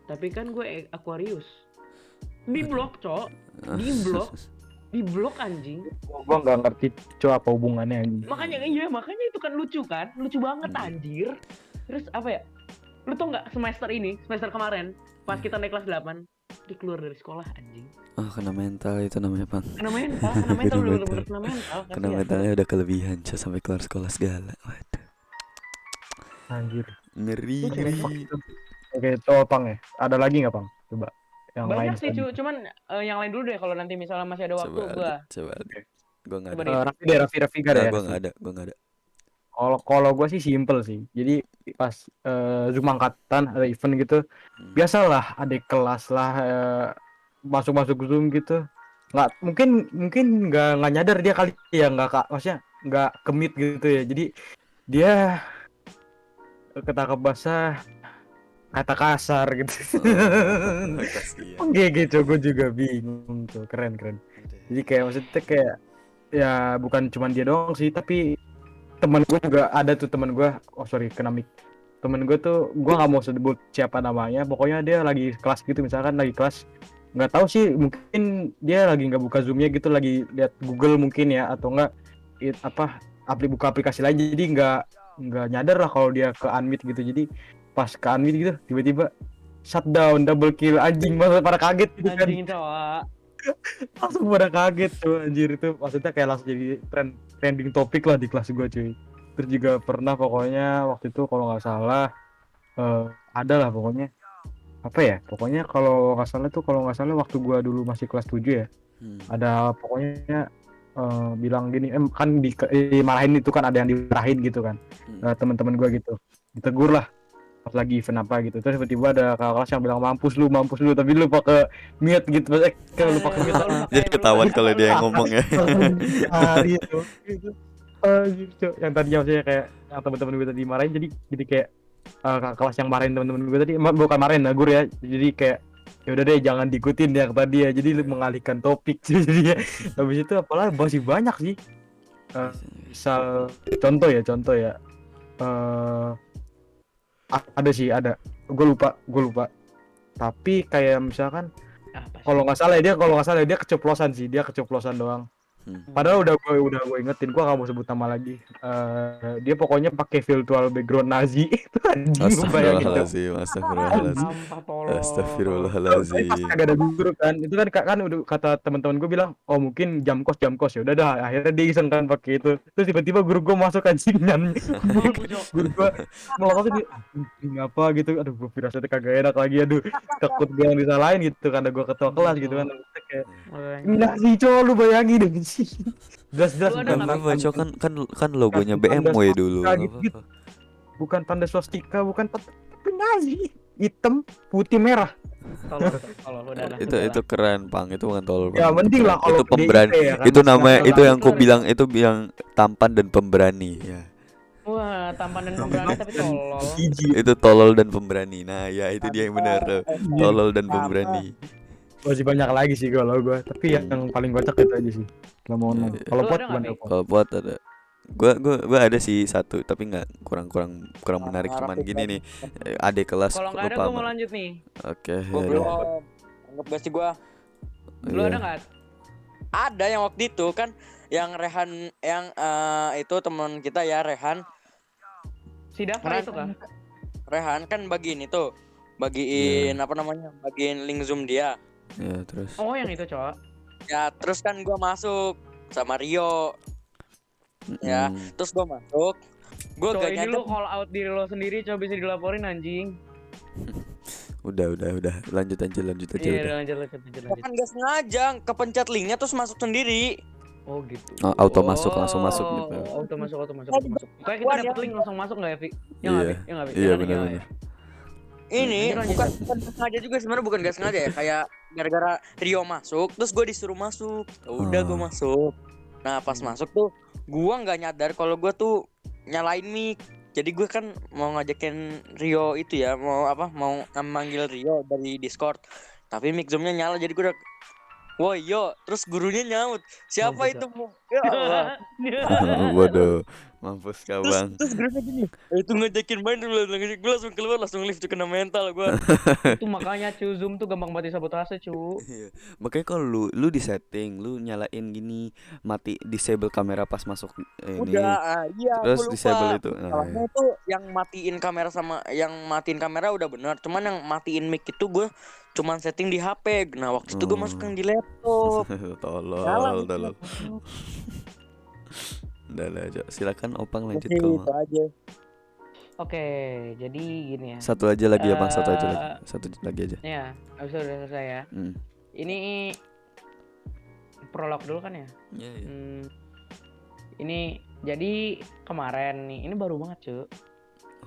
Tapi kan gue Aquarius. Di blok, Cok. Di blok. Di blok anjing. Gua nggak ngerti apa hubungannya anjing. Makanya itu kan lucu kan? Lucu banget Hmm. anjir. Terus apa ya? Lu tau nggak semester kemarin pas kita naik kelas 8 dia keluar dari sekolah anjing. Oh, kena mental itu namanya, Bang. Kena mental Kena bener-bener mental. kena mental. Kena kasihan. mentalnya udah kelebihan, Cok, sampai keluar sekolah segala. Waduh. Anjir. Ngeri, Itu ngeri. fuck Oke, itu Pang ya. Ada lagi nggak Pang? Coba yang lain. Banyak sih tadi. cuman yang lain dulu deh kalau nanti misalnya masih ada waktu Coba gua. coba. Gue nggak Coba ada. deh. Raffi gak ada Nggak, ya? gue Raffi? nggak ada. Kalau gue sih simple sih. Jadi pas Zoom angkatan ada event gitu, Hmm. biasalah adik kelas lah masuk Zoom gitu. Mungkin nggak nyadar dia kali ya, nggak kak, maksudnya nggak kemit gitu ya. Jadi dia ketangkap basah, kata kasar gitu. Oh, kasihan. Gitu, gue juga bingung tuh, keren. Jadi kayak maksudnya kayak ya bukan cuma dia doang sih, tapi temen gue juga ada tuh, temen gue, oh sorry kena mic, temen gue tuh gue nggak mau sebut siapa namanya, pokoknya dia lagi kelas gitu, misalkan lagi kelas, nggak tahu sih, mungkin dia lagi nggak buka zoomnya gitu, lagi lihat Google mungkin ya, atau enggak buka aplikasi lain, jadi nggak nyadar lah kalau dia ke unmute gitu. Jadi pas ke unmute gitu tiba-tiba shutdown, double kill, anjing, masa pada kaget gitu kan, Anjing cowok. langsung pada kaget tuh anjir. Itu maksudnya kayak langsung jadi trending topik lah di kelas gue cuy. Terus juga pernah pokoknya waktu itu kalau nggak salah ada lah pokoknya, apa ya, pokoknya kalau nggak salah waktu gue dulu masih kelas 7 ya, ada pokoknya bilang gini, kan dimarahin itu kan, ada yang dimarahin gitu kan, teman-teman gue gitu ditegur lah pas lagi event apa gitu. Terus tiba-tiba ada kakak kelas yang bilang mampus lu, tapi lupa ke mute gitu, lupa ke mute. Jadi ketahuan kalau dia yang ngomong ya. Gitu. Gitu. Yang tadinya maksudnya kayak yang teman-teman gue tadi marahin, jadi kayak kakak kelas yang marahin teman-teman gue tadi, bukan marahin, negur ya. Jadi kayak ya udah deh jangan diikutin yang tadi ya. Jadi lu mengalihkan topik jadi ya. Habis itu apalagi masih banyak sih. Misal contoh ya ada sih, gue lupa, tapi kayak misalkan kalau nggak salah dia keceplosan doang. Padahal udah gue ingetin, gue nggak mau sebut nama lagi. Dia pokoknya pakai virtual background Nazi. Itu anjing, lu bayangin dong. Astagfirullahaladzim. Sampah tolol. Astagfirullahaladzim. Pas kagak ada guru kan, itu kan udah kata teman-teman gue bilang, oh mungkin jam kos ya udah dah, akhirnya dia iseng kan pakai itu. Terus tiba-tiba guru gue masuk anjing, guru gue melawak dia apa gitu, aduh gue firasatnya kagak enak lagi, aduh takut gue yang disalahin gitu karena gue ketua kelas gitu kan. Kayak Nazi, coba lu bayangin deh sih, jelas-jelas Lu ada Kan nggak, apa, Cok, kan logonya BMW dulu. gitu. Bukan tanda swastika, bukan tapi Nazi, hitam putih merah. Tolol udah. Itu keren, Pang. Itu bukan tolol, Ya Bang. mending lah kalau Itu pemberani. PDIP ya kan. Itu namanya, itu yang Itu ku bilang, itu bilang tampan dan pemberani ya. Wah, tampan dan pemberani tapi tolol. Itu tolol dan pemberani. Nah, ya itu dia yang benar tuh. Tolol dan pemberani. Masih banyak lagi sih kalau gue, tapi yang paling kocak itu aja sih. Kalau Iya. kalau Lu pot ada nggak, gimana Pi? Pot? Kalau buat ada, gua ada sih satu, tapi nggak, kurang menarik, cuman gini nih, adik kelas Kalau nggak ada lupa gue mau sama. lanjut nih. Oke, Gue ya belum. udah. Anggap gak sih gue. Lu Iya. ada nggak? Ada yang waktu itu kan, yang Rehan, yang itu teman kita ya, Rehan. Si Dava itu kah? Rehan kan bagiin itu, bagiin apa namanya, bagiin link Zoom dia. Ya, terus. Oh, yang itu, cowok. Ya terus kan gue masuk sama Rio, ya terus gue masuk, gue Cowok gak ini nyadar. lu call out diri lo sendiri, coba bisa dilaporin anjing. Udah. Lanjut aja Iya, udah. udah, lanjut. Kan gak sengaja kepencet linknya terus masuk sendiri. Oh gitu. Oh, auto masuk, langsung masuk gitu. Auto masuk. Kayak kita dapet link langsung masuk nggak ya, Vi? Ya nggak, Vi? Ya nggak, Vi? Iya, Ya, benar. ya. Ini Lanjut, bukan sengaja juga sebenarnya, bukan gak sengaja ya, kayak gara-gara Rio masuk terus gue disuruh masuk. Ya udah gue masuk. Nah pas masuk tuh gue nggak nyadar kalau gue tuh nyalain mic. Jadi gue kan mau ngajakin Rio itu ya, mau manggil Rio dari Discord, tapi mic zoomnya nyala, jadi gue udah woi yo, terus gurunya nyaut, siapa Mampus, itu Bu? Ya Allah. Waduh. Mampus kau Terus bang. terus grupnya gini. Itu ngajakin main dulu, gue langsung keluar, langsung lift tuh, kena mental gue. Itu makanya cu Zoom tuh gampang banget sabotase cu. Iya. Makanya kalau lu di setting, lu nyalain gini, mati disable kamera pas masuk ini, Udah, iya gue terus disable lupa. itu. Nah, Masalahnya itu yang matiin kamera sama yang matiin kamera udah benar. Cuman yang matiin mic itu gue cuman setting di HP. Nah waktu itu gue masukin di laptop. Nyala tolol, mic-nya. tolol. Udah lah, Jo. Silakan Opang lanjut Oke, kalau itu aja. Oke, jadi gini ya. satu aja lagi ya bang, satu aja lagi, Eh, satu lagi aja. Ya, abis itu udah selesai ya. Hmm. Ini prolog dulu kan ya. Iya, iya. Ini jadi kemarin nih, ini baru banget cu.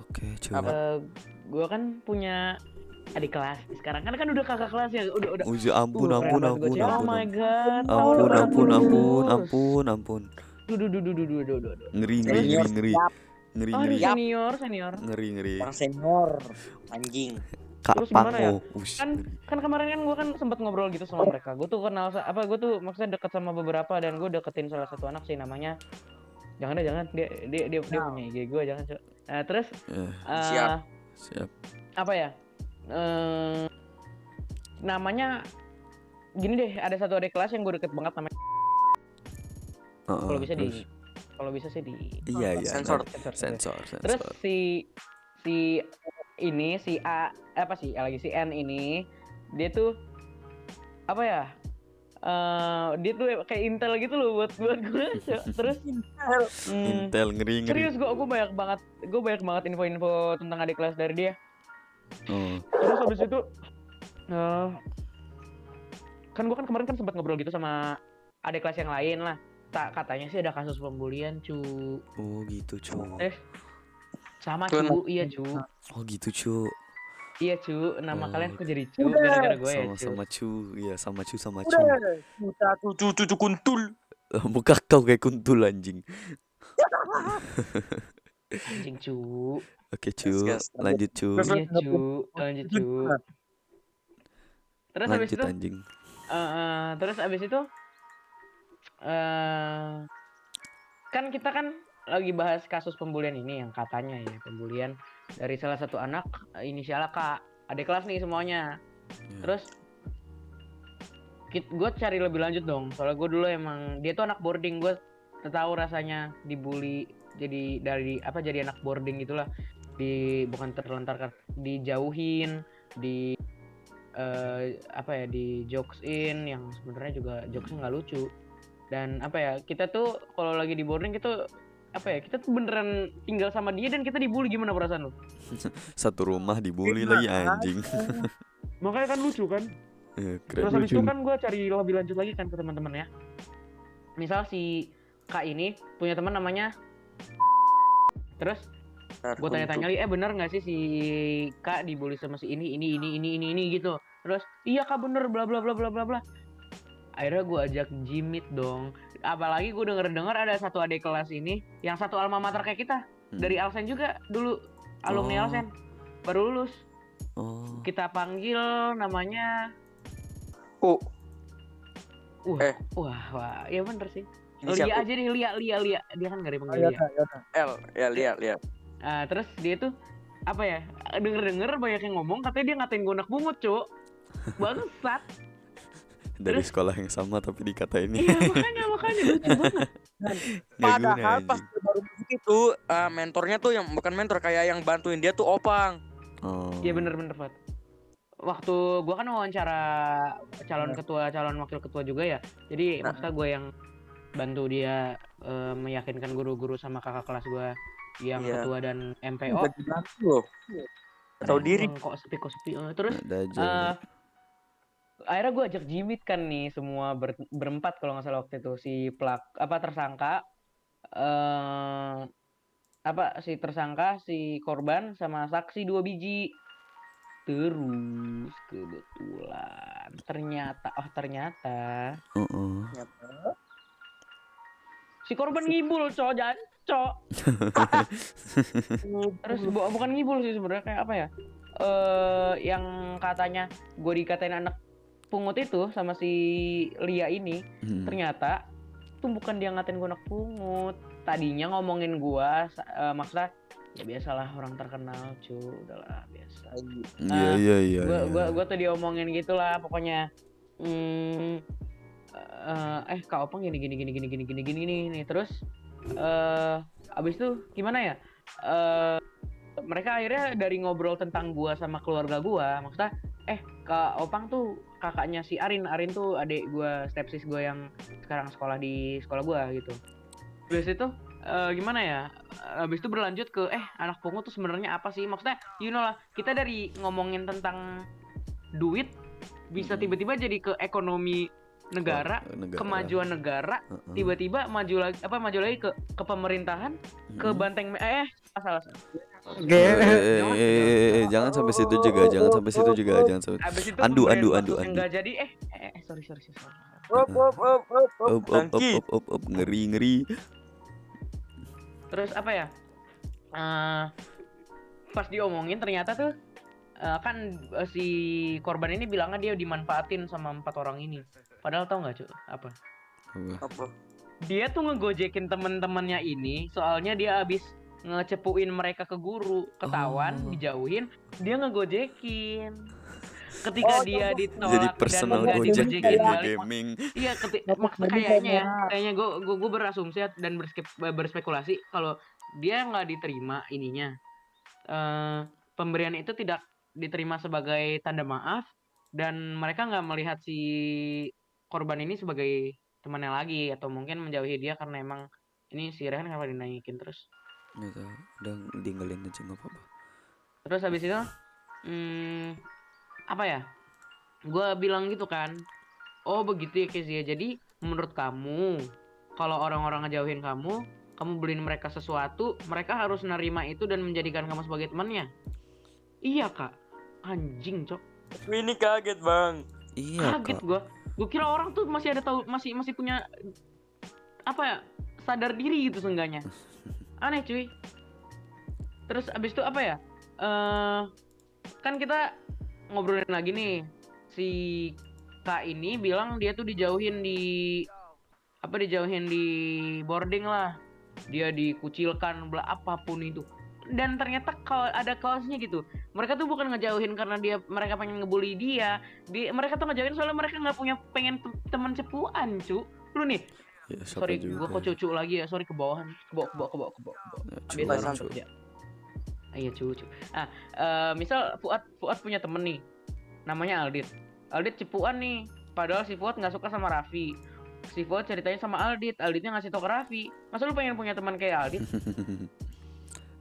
Oke, Apa? coba. Gue kan punya adik kelas. Sekarang kan udah kakak kelas ya, udah. Uji ampun, Keren ampun, banget gua, ampun, Ci. Oh ampun, my ampun. god. Ampun, Tahu, ampun, ampun, lulus. ampun, ampun. Duh. Ngeri, ngeri, Senior ngeri, ngeri. siap. Ngeri, Aduh, ngeri. senior. Ngeri, ngeri. Orang senior anjing. Kak Terus gimana ya? Pango. Ush, Kan ngeri. kan kemarin kan gue kan sempat ngobrol gitu sama mereka. Gue tuh kenal gue tuh maksudnya deket sama beberapa dan gue deketin salah satu anak sih namanya. Jangan dia punya IG gue jangan. Cok. Nah, terus Siap. Siap. apa ya? Namanya gini deh, ada satu adik kelas yang gue deket banget namanya. Kalau bisa terus. kalau bisa sih di Iya, iya. Sensor. Sensor. Terus si ini si A apa sih lagi si N ini dia tuh apa ya? Dia tuh kayak intel gitu loh buat gue. Terus Intel, ngeri, ngeri. serius gue banyak banget info-info tentang adik kelas dari dia. Oh. Terus habis itu kan gue kan kemarin kan sempat ngobrol gitu sama adik kelas yang lain lah. Katanya sih ada kasus pembulian cu. Oh gitu, cu. Sama Tuh, cu, iya cu. Oh gitu, cu. Iya cu, nama Oh. kalian kok jadi cu gara-gara gue ya cu. Sama-sama, cu. Iya, sama cu, sama cu. Udah cucu kuntul. Muka kau kayak kuntul anjing. Anjing cu. Oke, cu. Gas, gas. Lanjut, cu. Iya cu, lanjut cu. Terus habis Lanjut itu anjing. terus abis itu kan kita kan lagi bahas kasus pembulian ini yang katanya ya pembulian dari salah satu anak inisialnya Kak, adik kelas nih semuanya. Ya. Terus gue cari lebih lanjut dong, soalnya gue dulu emang dia tuh anak boarding, gue tahu rasanya dibully jadi anak boarding gitulah, bukan terlantarkan, dijauhin, di jokesin yang sebenarnya juga jokesnya nggak lucu. Dan kita tuh kalau lagi di boarding kita tuh beneran tinggal sama dia dan kita dibully. Gimana perasaan lu? Satu rumah dibully lagi anjing. Makanya kan lucu kan. Keren. Terus habis itu kan gue cari lebih lanjut lagi kan ke teman-teman ya. Misal si Kak ini punya teman namanya. Terus gue tanya-tanya lagi, bener nggak sih si Kak dibully sama si ini gitu. Terus iya Kak bener bla bla bla bla bla bla. Akhirnya gue ajak Jimit dong. Apalagi gue denger ada satu adik kelas ini yang satu alma mater kayak kita. Dari Alsen juga dulu, alumni Alsen, baru lulus. Oh. Kita panggil namanya Wah, ya bener sih. Lia aja deh, Lia. Dia kan gak dipanggil Lia. L, ya lihat. Terus dia tuh denger banyak yang ngomong katanya dia ngatain gue anak bungut, Cuk. Bangsat. Dari sekolah yang sama tapi dikata ini. Iya, makanya lucu banget. Padahal pas dia baru masuk itu mentornya tuh yang bukan mentor, kayak yang bantuin dia tuh Opang. Oh. Iya bener Pat. Waktu gue kan wawancara calon ketua, calon wakil ketua juga ya. Jadi maksudnya gue yang bantu dia meyakinkan guru-guru sama kakak kelas gue yang ketua dan MPO. Loh. Tahu diri. Kok sepi. Terus Ada aja. akhirnya gue ajak Jimit kan nih semua berempat kalau nggak salah waktu itu, si tersangka, tersangka, si korban sama saksi 2 biji. Terus kebetulan ternyata si korban ngibul, Cok. Terus bukan ngibul sih sebenarnya, kayak apa ya? Yang katanya gue dikatain anak pungut itu sama si Lia ini, ternyata itu bukan dia ngatain gue anak pungut, tadinya ngomongin gua maksudnya ya biasalah orang terkenal udahlah biasa. Iya iya iya. Gua tuh diomongin gitulah pokoknya. Kak Opang gini nih terus abis itu gimana ya, mereka akhirnya dari ngobrol tentang gua sama keluarga gua, maksudnya Kak Opang tuh kakaknya si Arin tuh adik gua, stepsis gua yang sekarang sekolah di sekolah gua gitu. Abis itu gimana ya, abis itu berlanjut ke anak pungut tuh sebenarnya apa sih, maksudnya you know lah, kita dari ngomongin tentang duit bisa tiba-tiba jadi ke ekonomi negara, kemajuan negara, tiba-tiba maju lagi ke pemerintahan, ke banteng salah. Jangan sampai situ juga, jangan sampai. Abis itu Andu. enggak jadi sorry. Op, ngeri. Terus apa ya? Pas diomongin ternyata tuh kan si korban ini bilangnya dia dimanfaatin sama 4 orang ini. Padahal tau nggak cuy apa? Dia tuh ngegojekin temen-temennya ini, soalnya dia abis ngecepuin mereka ke guru, ketahuan, dijauhin, dia ngegojekin. Ketika dia ditolak Jadi personal dan Gojek digojekin balik, gaming. iya kayaknya gue berasumsi dan berspekulasi kalau dia nggak diterima ininya, pemberian itu tidak diterima sebagai tanda maaf, dan mereka nggak melihat si korban ini sebagai temannya lagi, atau mungkin menjauhi dia karena emang ini si Rehan kenapa dinaikin terus. Gitu, udah tinggalin aja nggak apa-apa. Terus habis itu apa ya, gue bilang gitu kan, oh begitu ya Kezia, jadi menurut kamu kalau orang-orang ngejauhin kamu beliin mereka sesuatu, mereka harus nerima itu dan menjadikan kamu sebagai temannya. Iya kak, anjing cok. Ini kaget bang. Iya kaget kak. Gue kira orang tuh masih ada masih punya apa ya, sadar diri gitu seenggaknya. Aneh cuy. Terus abis itu apa ya, kan kita ngobrolin lagi nih, si kak ini bilang dia tuh dijauhin di boarding lah, dia dikucilkan apapun itu, dan ternyata kalau ada kaosnya gitu, mereka tuh bukan ngejauhin karena mereka pengen ngebully dia, mereka tuh ngejauhin soalnya mereka nggak punya pengen teman cepuan cu. Lu nih Ya, sorry gue kok cucu lagi ya, sorry ke bawah Cuy, biasa orang kerja. Iya cucu. Misal Fuad punya temen nih namanya Aldit cepuan nih, padahal si Fuad nggak suka sama Raffi. Si Fuad ceritanya sama Alditnya ngasih tau ke Raffi. Masa lu pengen punya teman kayak Aldit?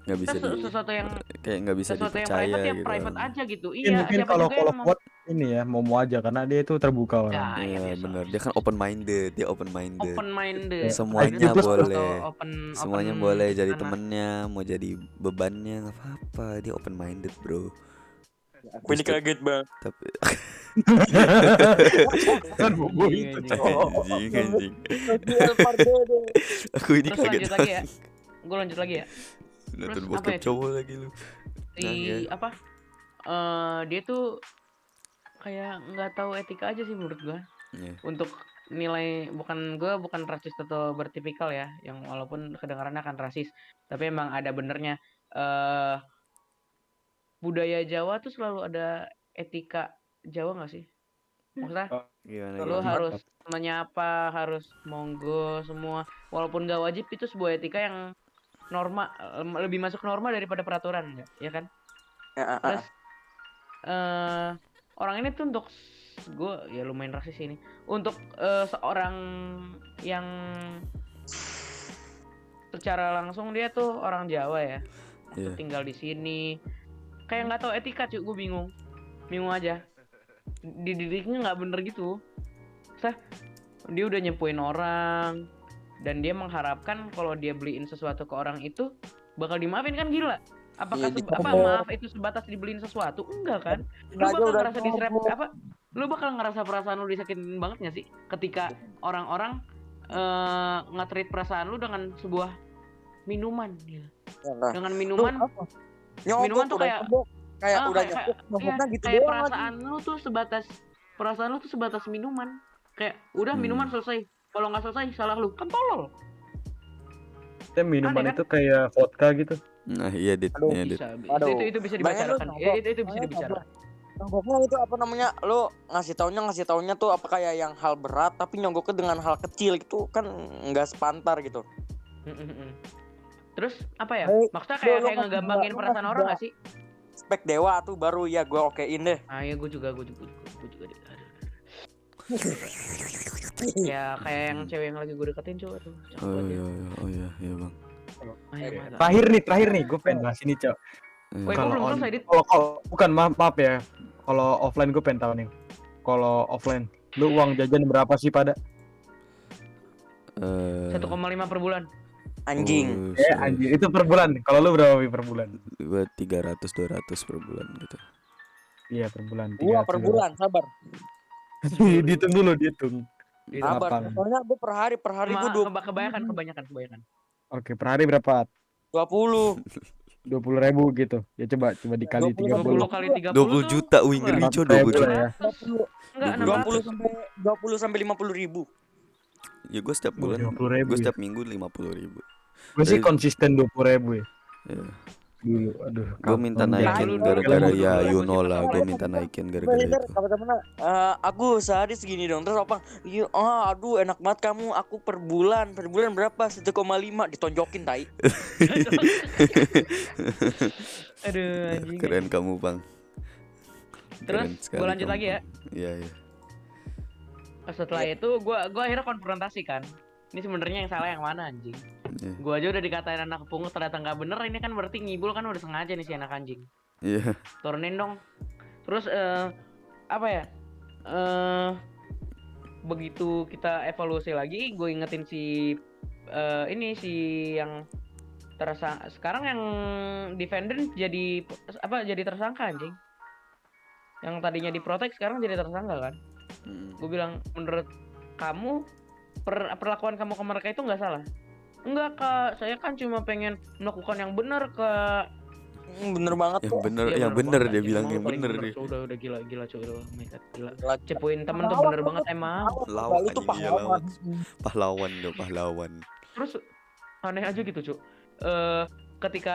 nggak bisa sesuatu yang kayak nggak bisa sesuatu yang dipercaya private, yang gitu. private aja gitu. Mungkin Iya, siapa kalau juga yang mau. buat ini ya mau aja karena dia itu terbuka orang. Iya biasa. benar, dia kan open minded. Semuanya Itu boleh. open Semuanya boleh jadi anak. temennya, mau jadi bebannya nggak apa-apa. Dia open minded bro. Aku ini kaget bang. Tapi Kan bobo itu. anjing. Aku ini Terus kaget lanjut lagi ya. Gue lanjut lagi ya. Nonton Terus bokep apa ya, cowok lagi lu. Apa? Dia tuh kayak nggak tahu etika aja sih menurut gua. Iya. Untuk nilai, bukan rasis atau bertipikal ya, yang walaupun kedengarannya akan rasis, tapi emang ada benernya. Budaya Jawa tuh selalu ada etika Jawa nggak sih? Maksudnya lu harus menyapa, harus monggo semua, walaupun nggak wajib, itu sebuah etika yang norma, lebih masuk norma daripada peraturan, ya kan? Terus orang ini tuh untuk gue ya lumayan rasis ini, untuk seorang yang secara langsung dia tuh orang Jawa ya, tinggal di sini, kayak nggak tahu etika cuy. Gue bingung aja, dididiknya nggak bener gitu. Dia udah nyempuin orang dan dia mengharapkan kalau dia beliin sesuatu ke orang itu bakal dimaafin, kan gila. Apakah maaf itu sebatas dibeliin sesuatu? Enggak kan? Lu bakal ngerasa lu bakal ngerasa perasaan lu disakitin banget gak sih ketika orang-orang nge-treat perasaan lu dengan sebuah minuman gitu. Dengan minuman tuh kayak udah nyokok gitu kayak doang. perasaan lu tuh sebatas minuman. Kayak udah minuman selesai. Kalau nggak selesai salah lu, kan tolol. Maksudnya minuman Aneh kan? itu kayak vodka gitu. Nah iya dit, Aduh, iya dit. Bisa. Aduh. Itu bisa Bayangin lu dibicarakan. nyogok. Itu bisa Bayangin dibicarakan. Nyogoknya itu apa namanya? Lu ngasih taunya tuh apa kayak yang hal berat tapi nyogoknya dengan hal kecil gitu kan nggak sepantar gitu. Mm-mm. Terus apa ya? Baik, Maksudnya lu kayak lu kayak ngasih ngegampangin lu perasaan ngasih orang gak sih? spek dewa tuh baru ya gua okein deh. Ah ya gue juga. Aduh. Kayak yang cewek yang lagi gue deketin cuy. Aduh, cakep Oh banget ya. iya, oh iya, iya bang. Ayo, mata. Terakhir nih gue pengen bahas ini, Cok. Iya. Woi, kok Kalau belum on, selesai, Dit? kalau bukan maaf ya. Kalau offline gue pengen tahu nih. Kalau offline, lu uang jajan berapa sih pada? 1,5 per bulan. Anjing. Anjir, itu per bulan. Kalau lu berapa Wi, per bulan? Gue 300-200 per bulan gitu. Iya, per bulan. Gua per bulan, sabar. Dihitung dulu, dihitung. Sabar. Lapang. Soalnya gua per hari gua 20. Kebanyakan. Oke, per hari berapa? 20. 20.000 gitu. Ya coba dikali 20 30. kali 30 20 tuh juta, wih ngeri co 20 100.000 juta. lah ya. 600. Enggak 20 sampai 50.000. Ya gue setiap bulan, 50.000 gue ya. setiap minggu 50.000. Gue sih Jadi- konsisten 20.000 ya. Ya. Dulu, aduh. Gue minta kapan naikin dulu- gara-gara dulu- ya dulu- you dulu- know lah, gue dulu- minta naikin gara-gara Bener, itu. kata temen aku sehari segini dong. Terus apa? Iya, aduh enak banget kamu. Aku per bulan berapa? 1,5 ditonjokin tai. Aduh, anjing. Keren kamu bang. Terus, Keren sekali gua lanjut kamu, lagi ya. Bang. Iya iya. Setelah itu gua akhirnya konfrontasi kan. Ini sebenarnya yang salah yang mana anjing? Iya. Gua aja udah dikatain anak pungut ternyata nggak bener, ini kan berarti ngibul kan udah sengaja nih si anak anjing. Iya. Turunin dong. Terus apa ya? Begitu kita evaluasi lagi, gue ingetin si ini si yang sekarang yang defendant jadi jadi tersangka anjing. Yang tadinya diprotek sekarang jadi tersangka kan. Gue bilang menurut kamu perlakuan kamu ke mereka itu nggak salah. Enggak kak, saya kan cuma pengen melakukan yang benar kak. Bener banget Yang kok. bener, Iya, yang bener banget, dia anjing. bilang Emang yang lu paling bener bener, dia. cuy. Udah gila cuy, oh my God, gila. Gila. Cepuin temen tuh Pahlawan bener banget banget. emang. Lawan Itu anjing, iya, pahlawan. Pahlawan dong, pahlawan. Terus aneh aja gitu cuy. Ketika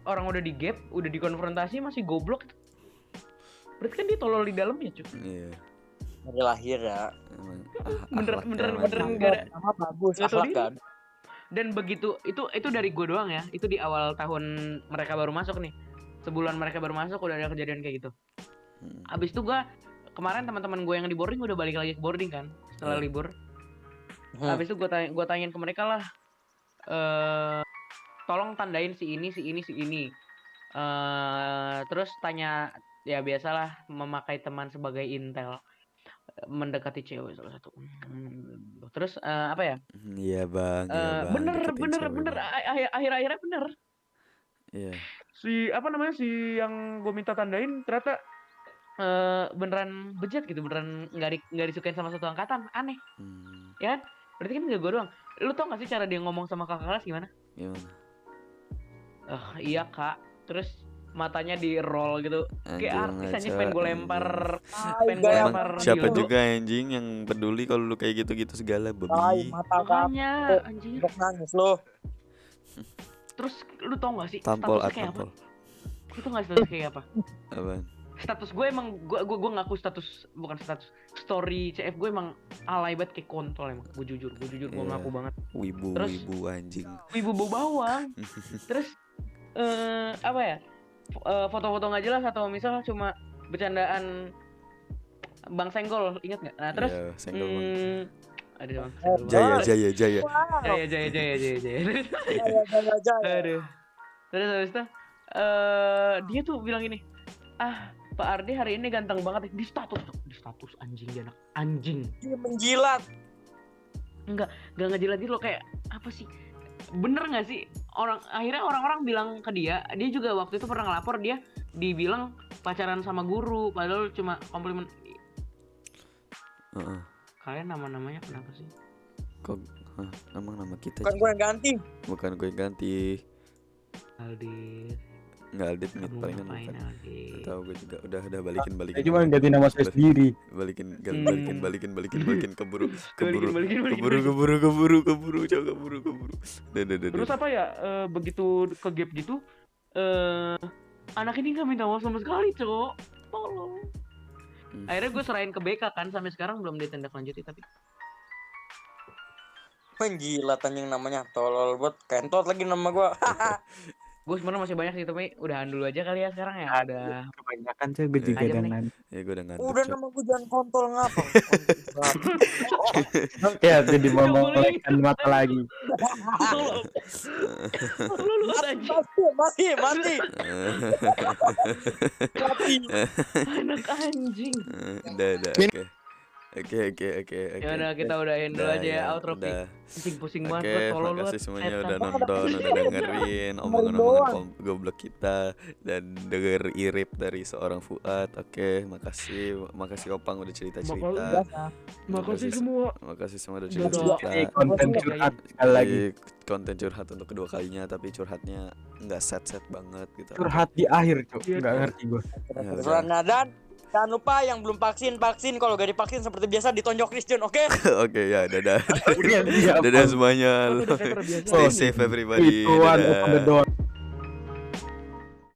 orang udah di gap, udah dikonfrontasi masih goblok. Berarti kan dia tolol di dalamnya cuy. Iya. Dari lahir ya. Emang Beneran akhlaknya nggak ada. Sama bagus Nggak tahu akhlak diri. kan. Dan begitu itu dari gue doang ya. Itu di awal tahun mereka baru masuk nih. Sebulan mereka baru masuk udah ada kejadian kayak gitu. Abis itu gue kemarin teman-teman gue yang di boarding udah balik lagi ke boarding kan setelah libur. Abis itu gue tanyain ke mereka lah. Tolong tandain si ini. Terus tanya ya biasalah memakai teman sebagai intel. Mendekati cewek salah satu. Terus apa ya? Iya bang, iya bang. Bener deketin cewek, bener Bang. akhir-akhirnya bener. Iya. Si apa namanya si yang gue minta tandain ternyata beneran bejat gitu, beneran nggak disukain sama satu angkatan, aneh ya kan? Berarti kan nggak gue doang. Lu tau gak sih cara dia ngomong sama kakak kelas gimana? Gimana? Iya kak, terus matanya di roll gitu kayak artis aja, pengen gue lempar Emang siapa dildo. juga anjing yang peduli kalau lu kayak gitu-gitu segala Tai babi. mata Makanya anjir. Untuk nangis lo. Terus lu tau gak sih Tampol statusnya kayak apa? tampol. Lu tau gak statusnya kayak apa? Apaan? Status gue emang gue ngaku bukan status story CF gue emang alay banget kayak kontol emang. Gue jujur gue Iya. ngaku banget. Wibu Terus- wibu anjing. Wibu bau bawang. Terus apa ya? Foto-foto nggak jelas atau misal cuma bercandaan Bang Senggol, ingat nggak? Nah terus Iya, senggol bang. ada Bang Senggol. Jaya. Jaya. Jaya. Aduh. Terus habis itu dia tuh bilang gini, Pak Ardi hari ini ganteng banget di status anjing dia anak anjing. Dia menjilat. Gak ngejilat gitu loh, kayak apa sih? Bener nggak sih akhirnya orang-orang bilang ke dia juga waktu itu pernah ngelapor dia dibilang pacaran sama guru padahal cuma komplimen. Kalian namanya kenapa sih? Kok emang nama kita Bukan gue yang ganti. bukan gue yang ganti. Aldi. Nggak Aldit Meet Kamu palingan ngapain bukan. lagi? Nggak tahu gue juga udah balikin Saya cuma balikin ganti nama saya sendiri. balikin Hmm. balikin keburu Balikin. keburu. Udah. Terus apa ya? Begitu ke gap gitu, anak ini nggak minta maaf sama sekali, Cok. Tolong. Hmm. Akhirnya gue serahin ke BK kan, sampai sekarang belum ditindaklanjuti tapi. Main gila anjing namanya tolol buat kentot lagi nama gua. Gue sebenarnya masih banyak sih tapi udahan dulu aja kali ya sekarang ya. Udah. Kebanyakan sih gue juga Ajam nih. dengan Ya gue udah ngantuk. Udah Cok. nama gua jangan kontol ngapa? ya jadi Nggak boleh. memelekan mata lagi. Tolong. Lu anjing. Mati. Anak anjing. Udah. Oke. Ya udah kita udahin dulu Udah, aja ya ya, outro Pi. udah. Pusing Oke, banget tolol lu. makasih semuanya udah setan. nonton, udah dengerin omongan-omongan goblok kita dan denger irip dari seorang Fuad. Oke, makasih Opang udah cerita-cerita. Makasih semua. Makasih semua udah Udah. cerita-cerita. Ini konten curhat sekali lagi. Ini konten curhat untuk kedua kalinya, tapi curhatnya nggak set banget gitu. Curhat di akhir, Cuk. Iya, Enggak Cuk. ngerti gue. Ya udah. Nah dan jangan lupa yang belum vaksin kalau gak divaksin seperti biasa ditonjok Christian, oke? Oke ya, dadah. Iya, Dadah semuanya. Udah kayak terbiasa. Stay safe everybody. Itu one Dadah. open the door.